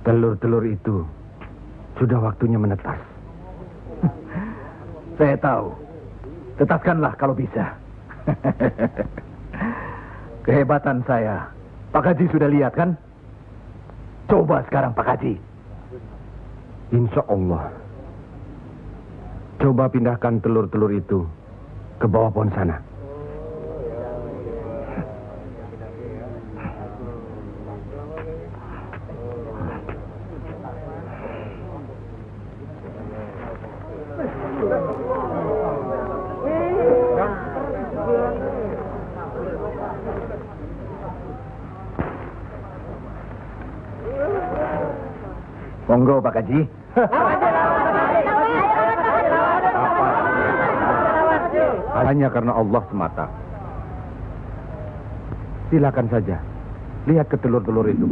Telur-telur itu sudah waktunya menetas. Saya tahu. Tetaskanlah kalau bisa. Kehebatan saya. Pak Haji sudah lihat kan? Coba sekarang Pak Haji. Insya Allah. Coba pindahkan telur-telur itu ke bawah pohon sana. Monggo Pak Haji. Hanya karena Allah semata. Silakan saja. Lihat ke telur-telur itu.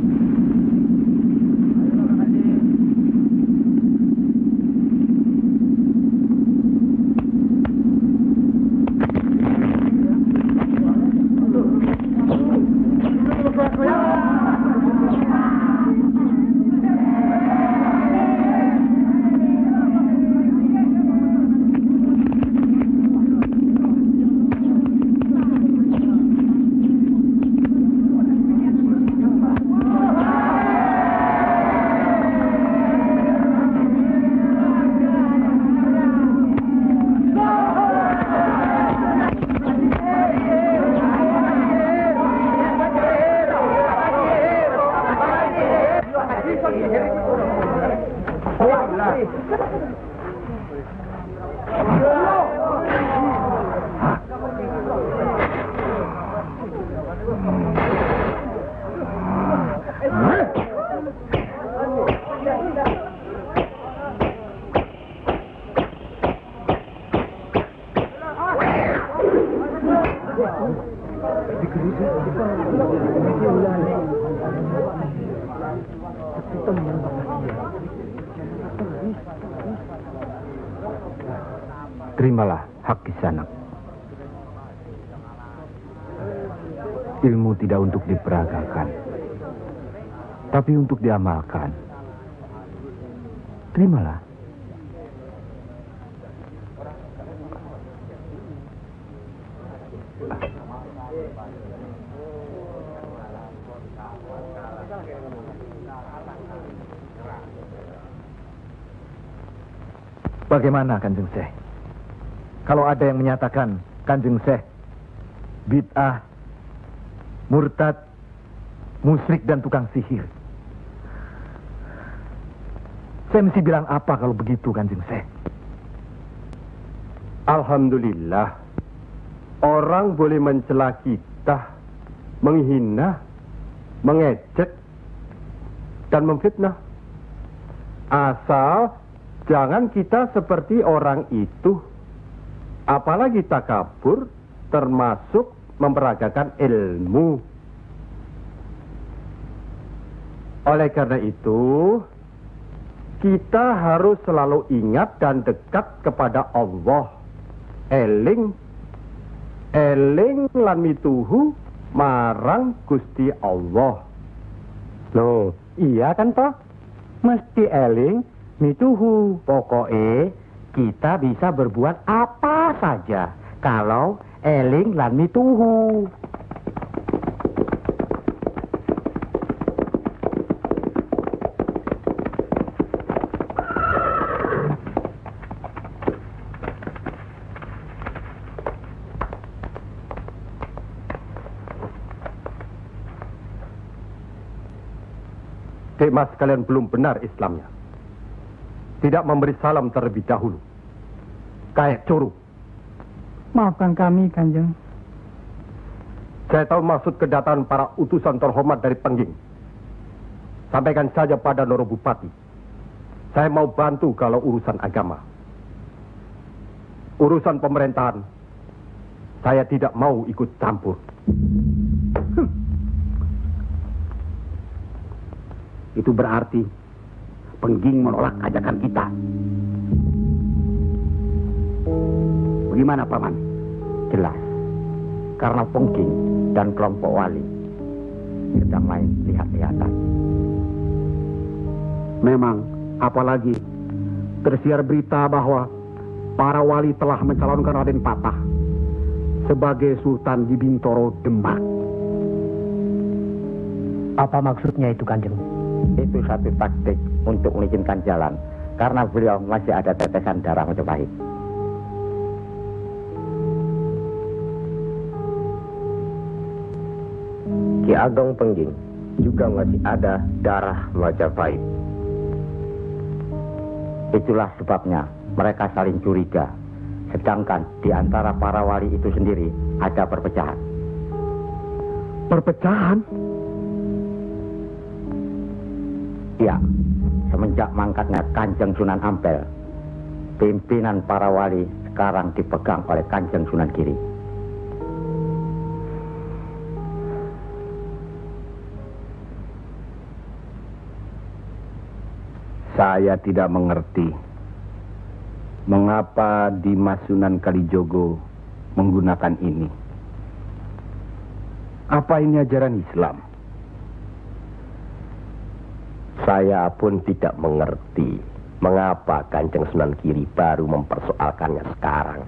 Terimalah hak Kisanak. Ilmu tidak untuk diperagakan, tapi untuk diamalkan. Terimalah. Bagaimana Kanjeng Syekh? Kalau ada yang menyatakan Kanjeng Syekh bid'ah, murtad, musyrik dan tukang sihir, saya mesti bilang apa kalau begitu Kanjeng Syekh? Alhamdulillah, orang boleh mencela kita, menghina, mengejek, dan memfitnah. Asal jangan kita seperti orang itu. Apalagi takabur, termasuk memperagakan ilmu. Oleh karena itu, kita harus selalu ingat dan dekat kepada Allah. Eling lan mituhu marang Gusti Allah. Loh, iya kan toh? Mesti eling mituhu. Pokoknya kita bisa berbuat apa saja kalau eling lan mituhu. Mas kalian belum benar Islamnya. Tidak memberi salam terlebih dahulu. Kayak curu. Maafkan kami, Kanjeng. Saya tahu maksud kedatangan para utusan terhormat dari Pengging. Sampaikan saja pada Noro Bupati. Saya mau bantu kalau urusan agama. Urusan pemerintahan, saya tidak mau ikut campur. Itu berarti Pengging menolak ajakan kita. Bagaimana, Paman? Jelas, karena Pengging dan kelompok wali sedang main lihat-lihatan. Memang, apalagi tersiar berita bahwa para wali telah mencalonkan Raden Patah sebagai Sultan di Bintoro, Demak. Apa maksudnya itu, Kanjeng? Itu satu taktik untuk mengizinkan jalan, karena beliau masih ada tetesan darah Majapahit. Ki Ageng Pengging juga masih ada darah Majapahit. Itulah sebabnya mereka saling curiga, sedangkan di antara para wali itu sendiri ada perpecahan. Perpecahan? Ya, semenjak mangkatnya Kanjeng Sunan Ampel, pimpinan para wali sekarang dipegang oleh Kanjeng Sunan Giri. Saya tidak mengerti mengapa Dimas Sunan Kalijogo menggunakan ini. Apa ini ajaran Islam? Saya pun tidak mengerti mengapa Kanjeng Sunan Giri baru mempersoalkannya sekarang.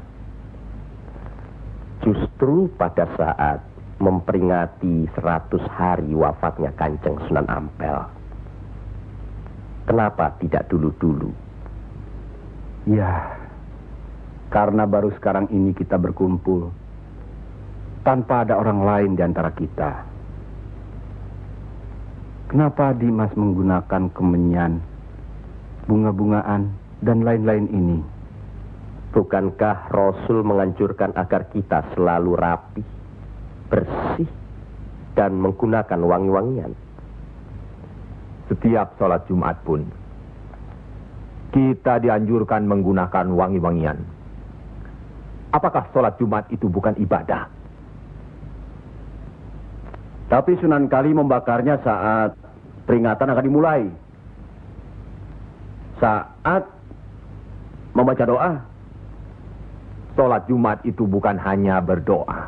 Justru pada saat memperingati 100 hari wafatnya Kanjeng Sunan Ampel. Kenapa tidak dulu-dulu? Ya, karena baru sekarang ini kita berkumpul tanpa ada orang lain di antara kita. Kenapa Dimas menggunakan kemenyan, bunga-bungaan, dan lain-lain ini? Bukankah Rasul menganjurkan agar kita selalu rapi, bersih, dan menggunakan wangi-wangian? Setiap sholat Jumat pun, kita dianjurkan menggunakan wangi-wangian. Apakah sholat Jumat itu bukan ibadah? Tapi Sunan Kali membakarnya saat peringatan akan dimulai. Saat membaca doa. Sholat Jumat itu bukan hanya berdoa,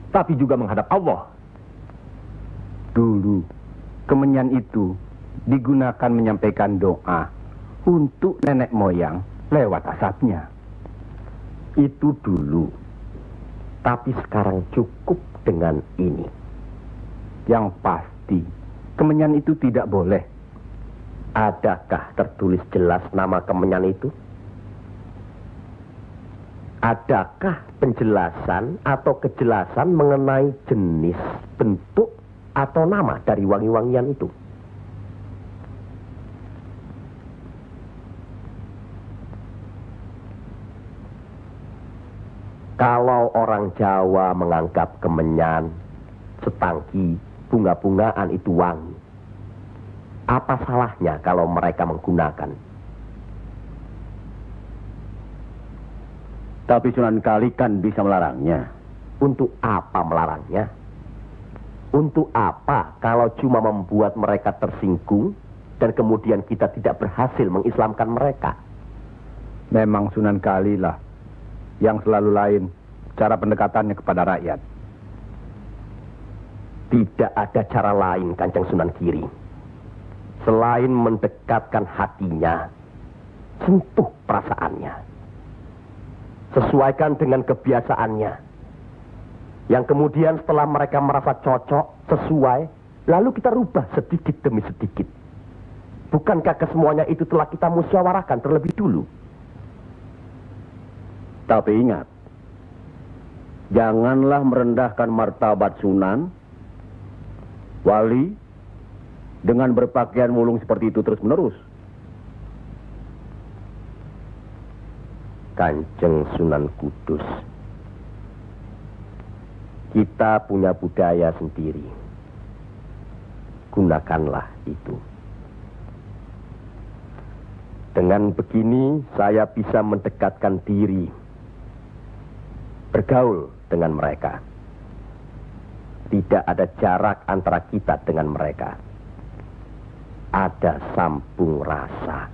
tapi juga menghadap Allah. Dulu, kemenyan itu digunakan menyampaikan doa untuk nenek moyang lewat asapnya. Itu dulu. Tapi sekarang cukup dengan ini. Yang pasti, kemenyan itu tidak boleh. Adakah tertulis jelas nama kemenyan itu? Adakah penjelasan atau kejelasan mengenai jenis, bentuk, atau nama dari wangi-wangian itu? Kalau orang Jawa menganggap kemenyan, setangki, bunga-bungaan itu wangi, apa salahnya kalau mereka menggunakan? Tapi Sunan Kali kan bisa melarangnya. Untuk apa melarangnya? Untuk apa kalau cuma membuat mereka tersinggung dan kemudian kita tidak berhasil mengislamkan mereka? Memang Sunan Kali lah yang selalu lain cara pendekatannya kepada rakyat. Tidak ada cara lain, Kanjeng Sunan Giri, selain mendekatkan hatinya, sentuh perasaannya, sesuaikan dengan kebiasaannya, yang kemudian setelah mereka merasa cocok, sesuai, lalu kita rubah sedikit demi sedikit. Bukankah kesemuanya itu telah kita musyawarahkan terlebih dulu? Tapi ingat, janganlah merendahkan martabat Sunan, wali, dengan berpakaian mulung seperti itu terus-menerus. Kanjeng Sunan Kudus, kita punya budaya sendiri. Gunakanlah itu. Dengan begini saya bisa mendekatkan diri, bergaul dengan mereka. Tidak ada jarak antara kita dengan mereka. Ada sambung rasa.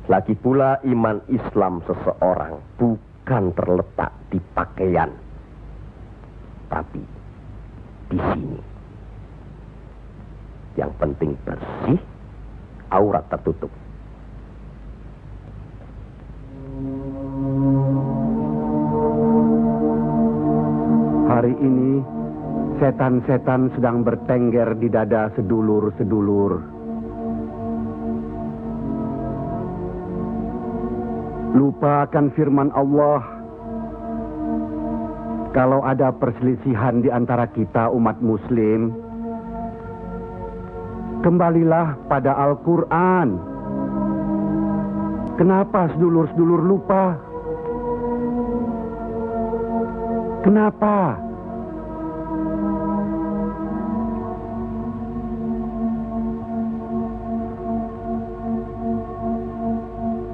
Lagi pula iman Islam seseorang bukan terletak di pakaian, tapi di sini. Yang penting bersih, aurat tertutup. Hari ini, setan-setan sedang bertengger di dada sedulur-sedulur. Lupa akan firman Allah. Kalau ada perselisihan di antara kita umat muslim, kembalilah pada Al-Quran. Kenapa sedulur-sedulur lupa? Kenapa?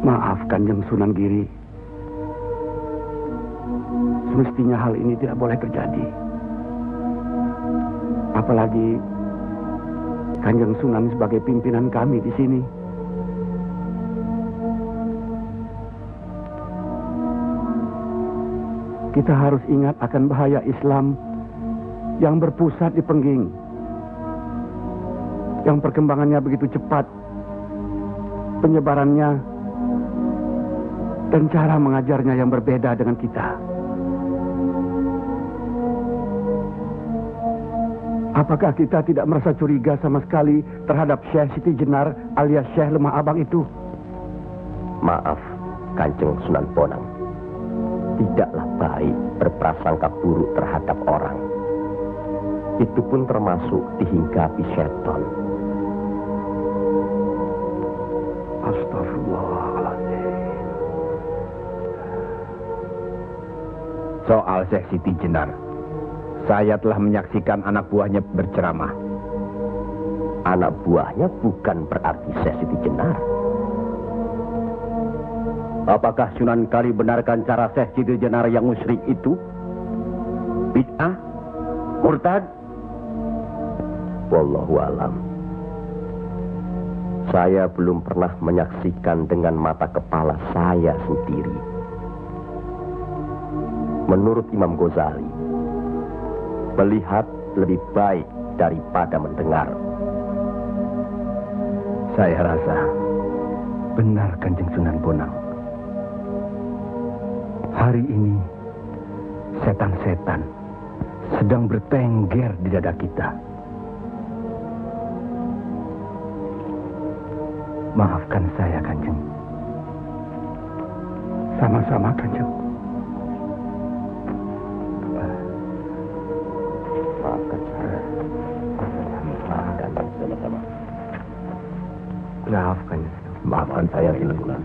Maaf Kanjeng Sunan Giri. Semestinya hal ini tidak boleh terjadi. Apalagi Kanjeng Sunan sebagai pimpinan kami di sini. Kita harus ingat akan bahaya Islam yang berpusat di Pengging, yang perkembangannya begitu cepat, penyebarannya dan cara mengajarnya yang berbeda dengan kita. Apakah kita tidak merasa curiga sama sekali terhadap Syekh Siti Jenar alias Syekh Lemah Abang itu? Maaf, Kanjeng Sunan Bonang. Tidaklah baik berprasangka buruk terhadap orang. Itu pun termasuk dihinggapi setan. Astagfirullahaladzim. Soal Syekh Siti Jenar, saya telah menyaksikan anak buahnya berceramah. Anak buahnya bukan berarti Syekh Siti Jenar. Apakah Sunan Kali benarkan cara Syekh Siti Jenar yang musyrik itu? Bid'ah? Murtad? Wallahu alam. Saya belum pernah menyaksikan dengan mata kepala saya sendiri. Menurut Imam Ghazali, melihat lebih baik daripada mendengar. Saya rasa benar Kanjeng Sunan Bonang. Hari ini setan-setan sedang bertengger di dada kita. Maafkan saya, Kanjeng. Sama-sama, Kanjeng. Maafkan saya. Maafkan sama-sama. Maafkan saya, Sunan.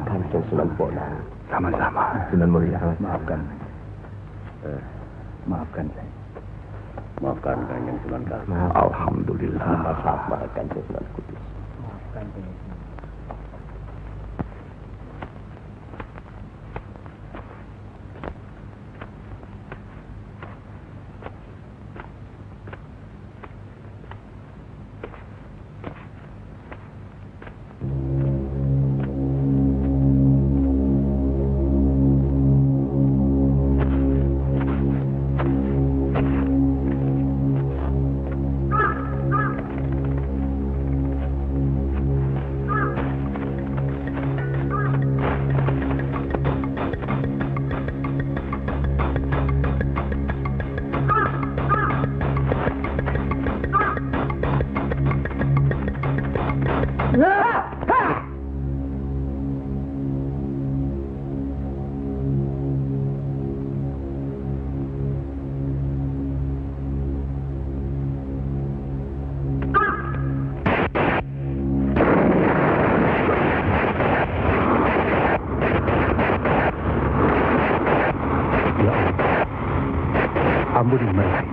Kanjeng Sunan Bonang. Sama-sama. Sunan Muria. Maafkan. Maafkan saya. Maafkan Kanjeng Sunan Kali. Alhamdulillah. Maafkan Kanjeng Sunan Kudus. Maafkan saya. Ampuni mereka.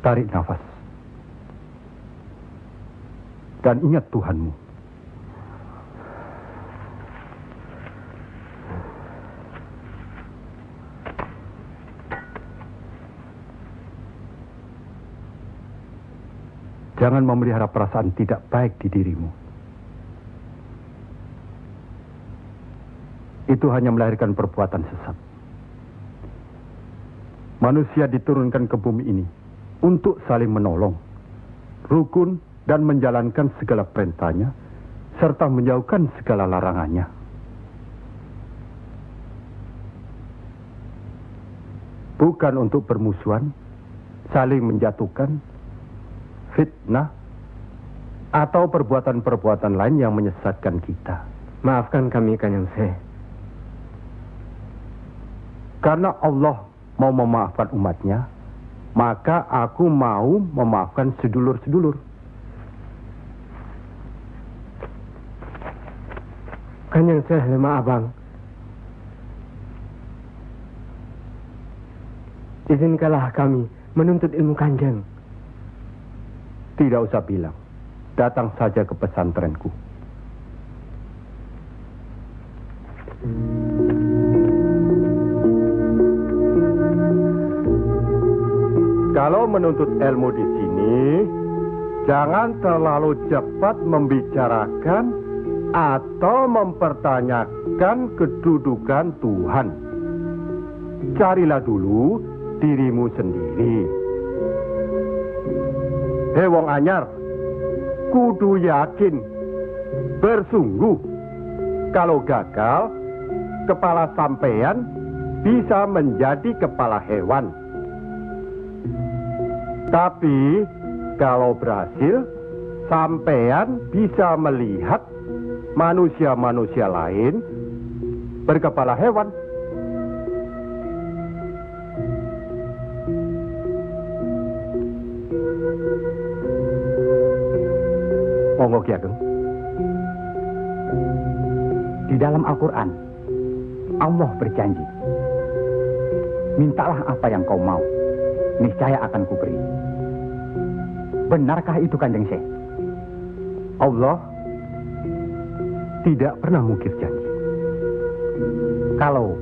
Tarik nafas. Dan ingat Tuhanmu. Jangan memelihara perasaan tidak baik di dirimu. Itu hanya melahirkan perbuatan sesat. Manusia diturunkan ke bumi ini untuk saling menolong, rukun, dan menjalankan segala perintahnya, serta menjauhkan segala larangannya. Bukan untuk bermusuhan, saling menjatuhkan, fitnah, atau perbuatan-perbuatan lain yang menyesatkan kita. Maafkan kami, Kanjeng Syekh. Karena Allah mau memaafkan umatnya, maka aku mau memaafkan sedulur-sedulur. Kanjeng Syekh Lemah Abang, izinkanlah kami menuntut ilmu Kanjeng. Tidak usah bilang. Datang saja ke pesantrenku. Kalau menuntut ilmu di sini, jangan terlalu cepat membicarakan atau mempertanyakan kedudukan Tuhan. Carilah dulu dirimu sendiri. Hei wong anyar, kudu yakin, bersungguh. Kalau gagal, kepala sampean bisa menjadi kepala hewan. Tapi kalau berhasil, sampean bisa melihat manusia-manusia lain berkepala hewan. Monggo Ki Ageng. Di dalam Al-Quran, Allah berjanji, mintalah apa yang kau mau, niscaya akan kuberi. Benarkah itu Kanjeng Syekh? Allah tidak pernah mungkir janji. Kalau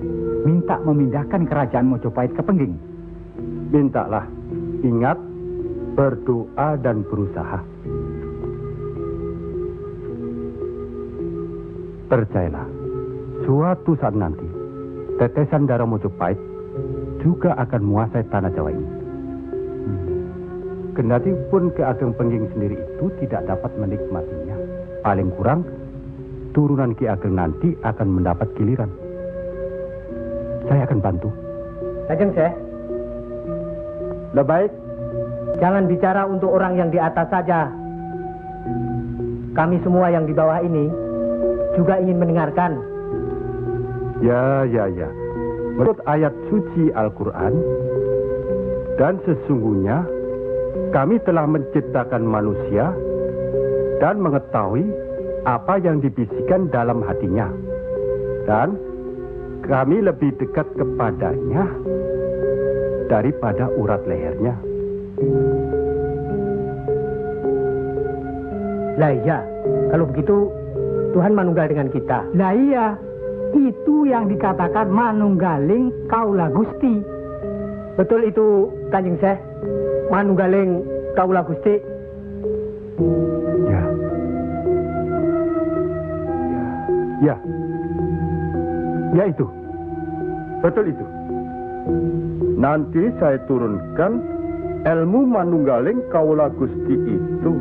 minta memindahkan kerajaan Mojopahit ke Pengging, mintalah. Ingat, berdoa dan berusaha. Percayalah, suatu saat nanti, tetesan darah Mojopahit juga akan menguasai tanah Jawa ini. Kendati pun Ki Ageng Pengging sendiri itu tidak dapat menikmatinya. Paling kurang, turunan Ki Ageng nanti akan mendapat giliran. Saya akan bantu. Kanjeng Syekh, lebih baik jangan bicara untuk orang yang di atas saja. Kami semua yang di bawah ini juga ingin mendengarkan. Ya. Menurut ayat suci Al-Quran, dan sesungguhnya kami telah menciptakan manusia dan mengetahui apa yang dibisikkan dalam hatinya. Dan kami lebih dekat kepadanya daripada urat lehernya. Lah iya, kalau begitu Tuhan manunggal dengan kita. Lah iya, itu yang dikatakan manunggaling kaula Gusti. Betul itu Kanjeng Syekh, manunggaling kaula Gusti. Ya itu. Betul itu. Nanti saya turunkan ilmu manunggaling kaula Gusti itu.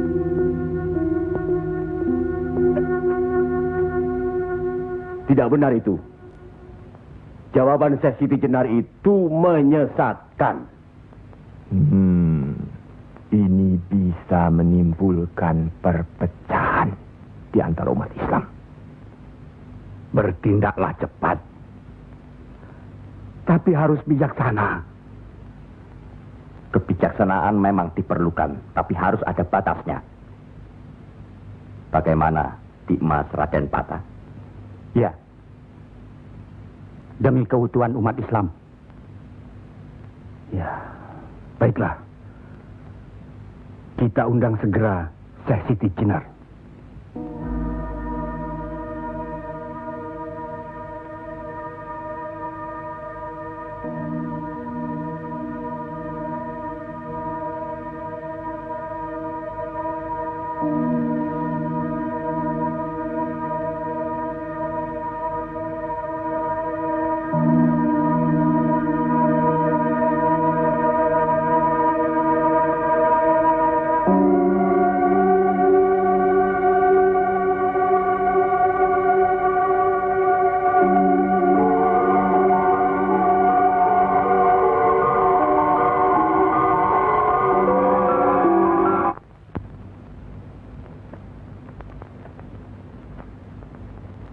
Tidak benar itu. Jawaban Syekh Siti Jenar itu menyesatkan. Ini bisa menimbulkan perpecahan di antara umat Islam. Bertindaklah cepat. Tapi harus bijaksana. Kebijaksanaan memang diperlukan, tapi harus ada batasnya. Bagaimana Dimas Raden Patah? Ya. Demi keutuhan umat Islam. Ya, baiklah. Kita undang segera Syekh Siti Jenar.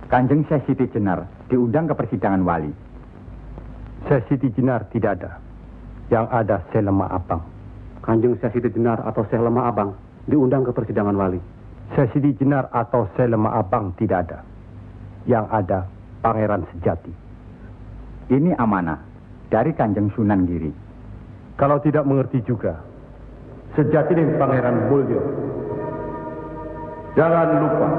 Kanjeng Syekh Siti Jenar diundang ke persidangan wali. Syekh Siti Jenar tidak ada. Yang ada Syekh Lemah Abang. Kanjeng Syekh Siti Jenar atau Syekh Lemah Abang diundang ke persidangan wali. Syekh Siti Jenar atau Syekh Lemah Abang tidak ada. Yang ada Pangeran Sejati. Ini amanah dari Kanjeng Sunan Giri. Kalau tidak mengerti juga, Sejati dan Pangeran Mulyo. Jangan lupa.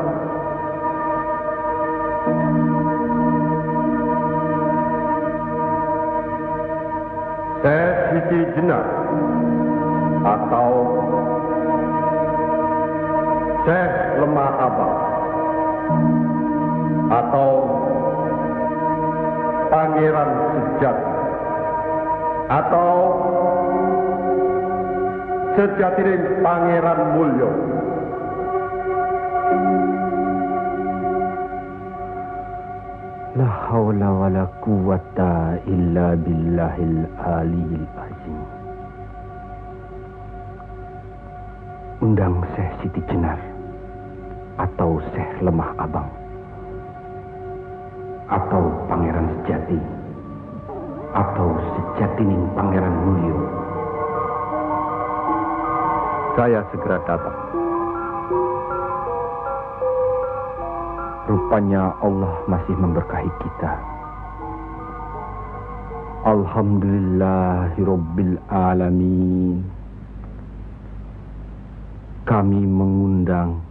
Syekh Siti Jenar atau Syekh Lemah Abang atau Pangeran Sejati atau Sejati dan Pangeran Mulyo. La haula wa la quwata illa billahil aliyil azim. Undang Syekh Siti Jenar atau Syekh Lemah Abang atau Pangeran Sejati atau Sejatining Pangeran Mulyo. Saya segera datang. Rupanya Allah masih memberkahi kita. Alhamdulillahirabbil alamin. Kami mengundang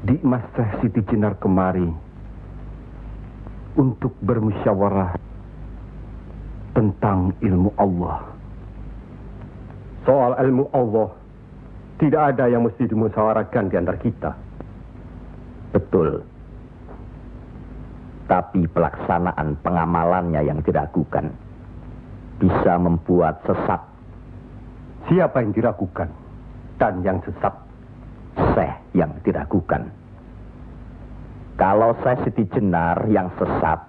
Dimas Syekh Siti Jenar kemari untuk bermusyawarah tentang ilmu Allah. Soal ilmu Allah, tidak ada yang mesti dimusyawarahkan di antara kita. Betul. Tapi pelaksanaan pengamalannya yang diragukan bisa membuat sesat. Siapa yang diragukan dan yang sesat? Syekh yang diragukan. Kalau Syekh Siti Jenar yang sesat,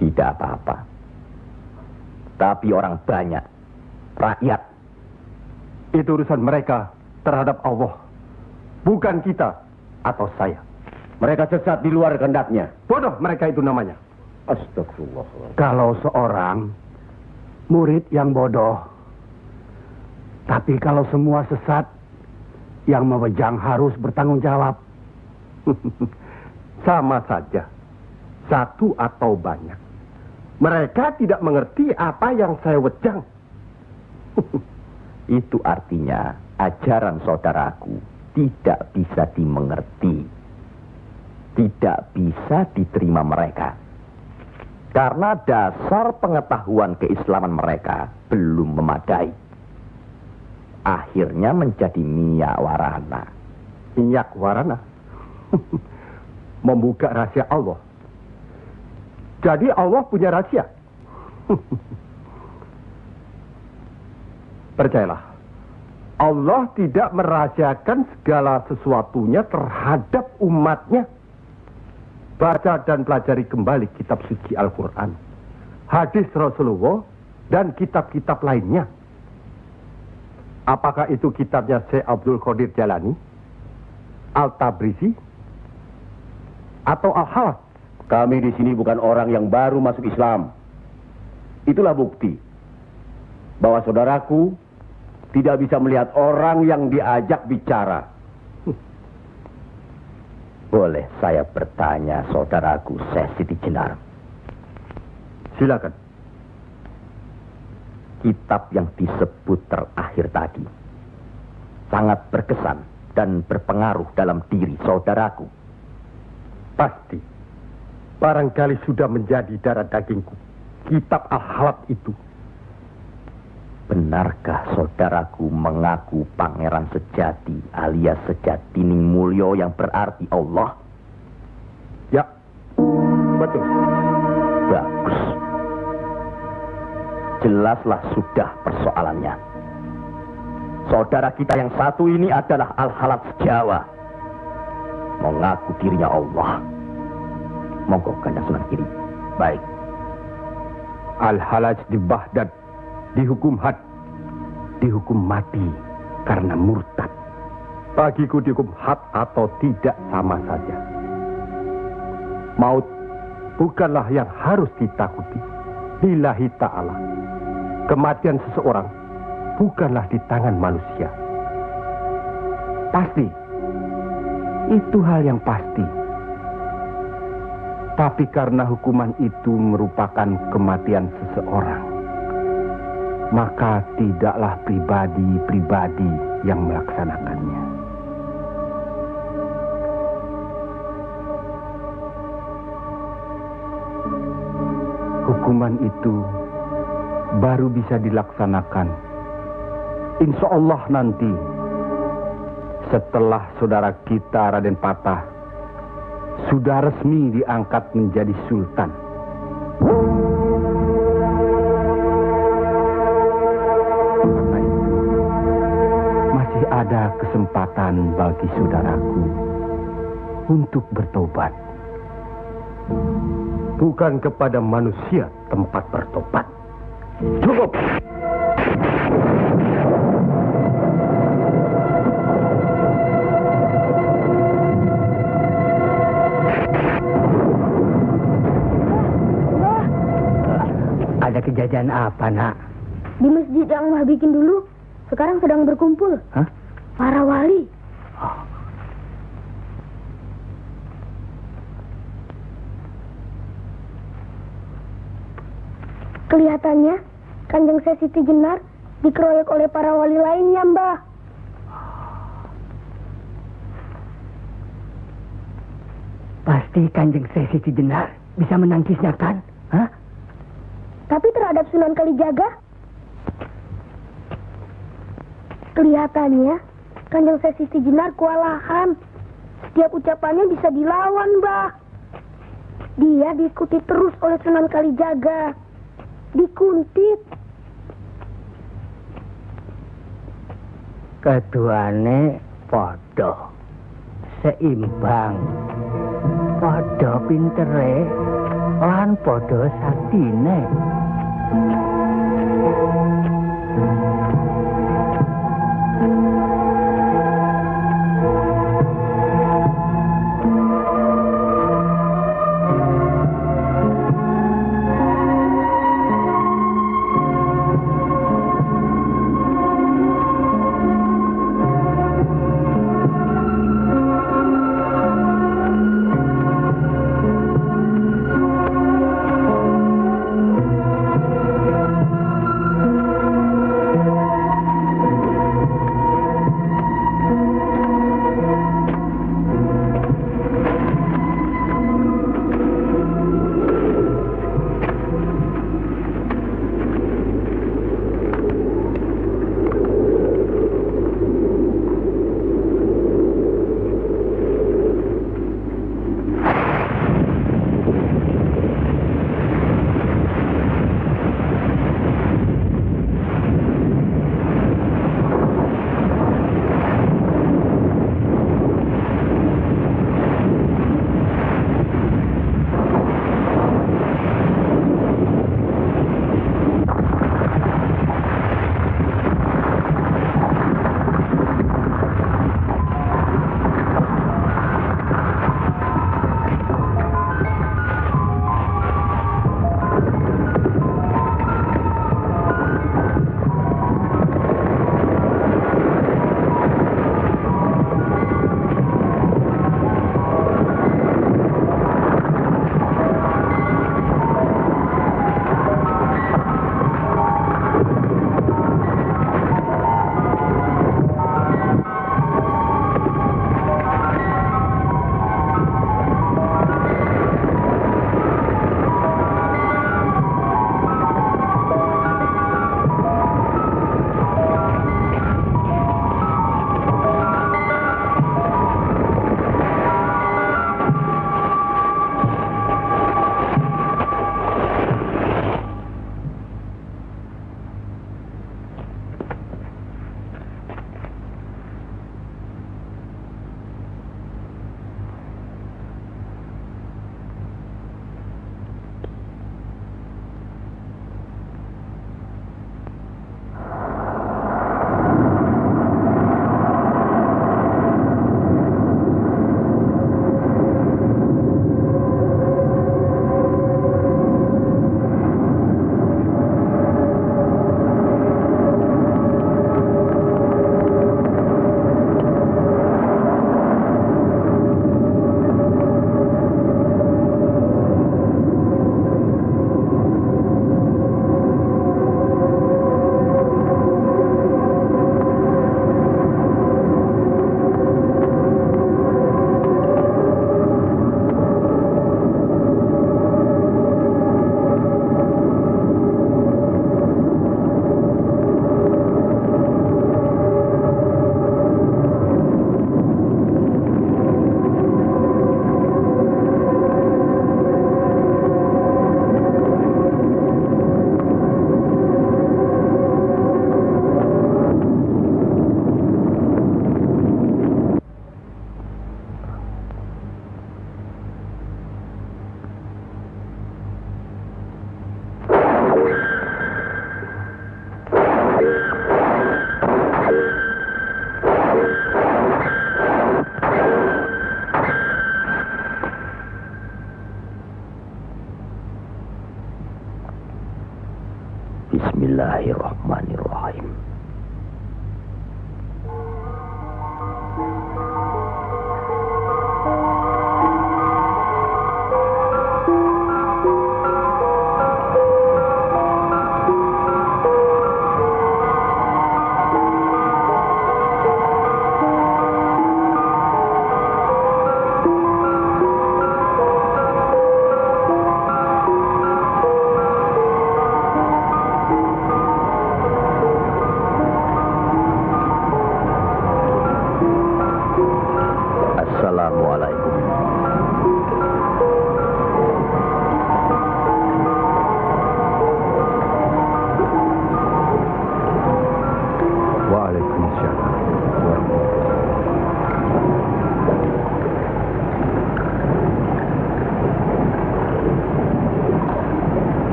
tidak apa-apa. Tapi orang banyak, rakyat, itu urusan mereka terhadap Allah, bukan kita atau saya. Mereka sesat di luar kehendaknya. Bodoh mereka itu namanya. Astagfirullah. Kalau seorang murid yang bodoh, tapi kalau semua sesat, yang memegang harus bertanggung jawab. Sama saja, satu atau banyak. Mereka tidak mengerti apa yang saya wejang. Itu artinya ajaran saudaraku tidak bisa dimengerti, tidak bisa diterima mereka. Karena dasar pengetahuan keislaman mereka belum memadai. Akhirnya menjadi miyak warana. Minyak warana? Membuka rahasia Allah. Jadi Allah punya rahasia. Percayalah, Allah tidak merahasiakan segala sesuatunya terhadap umatnya. Baca dan pelajari kembali kitab suci Al-Quran, hadis Rasulullah, dan kitab-kitab lainnya. Apakah itu kitabnya Syekh Abdul Qadir Jalani, Al-Tabrizi, atau Al-Hawas? Kami di sini bukan orang yang baru masuk Islam. Itulah bukti bahwa saudaraku tidak bisa melihat orang yang diajak bicara. Boleh saya bertanya, saudaraku Syekh Siti Jenar? Silakan. Kitab yang disebut terakhir tadi sangat berkesan dan berpengaruh dalam diri saudaraku. Pasti. Barangkali sudah menjadi darah dagingku. Kitab Al-Halab itu. Benarkah saudaraku mengaku pangeran sejati alias Sejatining Mulyo yang berarti Allah? Ya, betul. Bagus. Jelaslah sudah persoalannya. Saudara kita yang satu ini adalah Al-Halab Jawa. Mengaku dirinya Allah. Monggo Kanjeng Sunan Giri. Baik. Al-Halaj di Baghdad dihukum had, dihukum mati karena murtad. Bagiku dihukum had atau tidak sama saja. Maut bukanlah yang harus ditakuti. Lillahi ta'ala. Kematian seseorang bukanlah di tangan manusia. Pasti. Itu hal yang pasti. Tapi karena hukuman itu merupakan kematian seseorang, maka tidaklah pribadi-pribadi yang melaksanakannya. Hukuman itu baru bisa dilaksanakan, insya Allah nanti, setelah saudara kita Raden Patah sudah resmi diangkat menjadi sultan. Karena itu, masih ada kesempatan bagi saudaraku untuk bertobat. Bukan kepada manusia tempat bertobat. Cukup! Ada kejadian apa, Nak? Di masjid yang Mbah bikin dulu, sekarang sedang berkumpul. Hah? Para wali. Kelihatannya Kanjeng Syekh Siti Jenar dikeroyok oleh para wali lainnya, Mbah. Pasti Kanjeng Syekh Siti Jenar bisa menangkisnya, kan? Hah? Tapi terhadap Sunan Kalijaga, kelihatannya Kanjeng Syekh Siti Jenar kewalahan. Setiap ucapannya bisa dilawan, Mbah. Dia diikuti terus oleh Sunan Kalijaga. Dikuntit. Keduane podo seimbang, podo pintere lan podo saktine.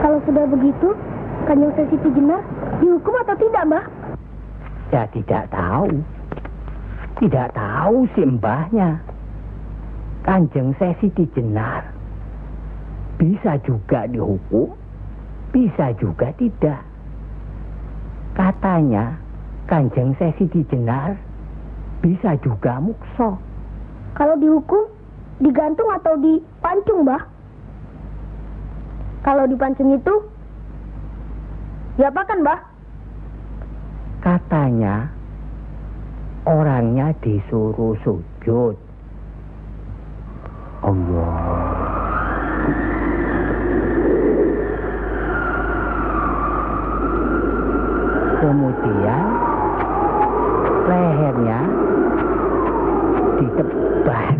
Kalau sudah begitu, Kanjeng Siti Jenar dihukum atau tidak, Mbah? Ya tidak tahu. Tidak tahu si mbahnya. Kanjeng Siti Jenar bisa juga dihukum, bisa juga tidak. Katanya Kanjeng Siti Jenar bisa juga mukso. Kalau dihukum, digantung atau dipancung, Mbah? Kalau dipancung itu, diapakan, Mbah? Katanya orangnya disuruh sujud. Allah. Kemudian lehernya ditebas.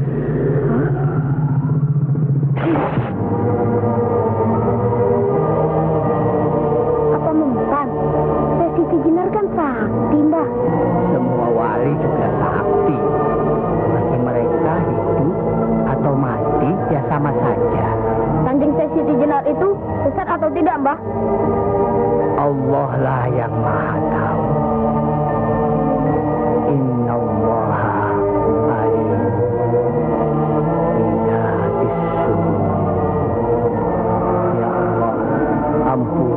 Apa mempan? Siti Jenar kan sakti, Mbah. Semua wali juga sakti. Bagi mereka hidup atau mati ya sama saja. Kanjeng Siti Jenar itu sesat atau tidak, Mbah? Allah lah yang maha tahu. Inna allaha alim bidatis sudur. Ya Allah, ampun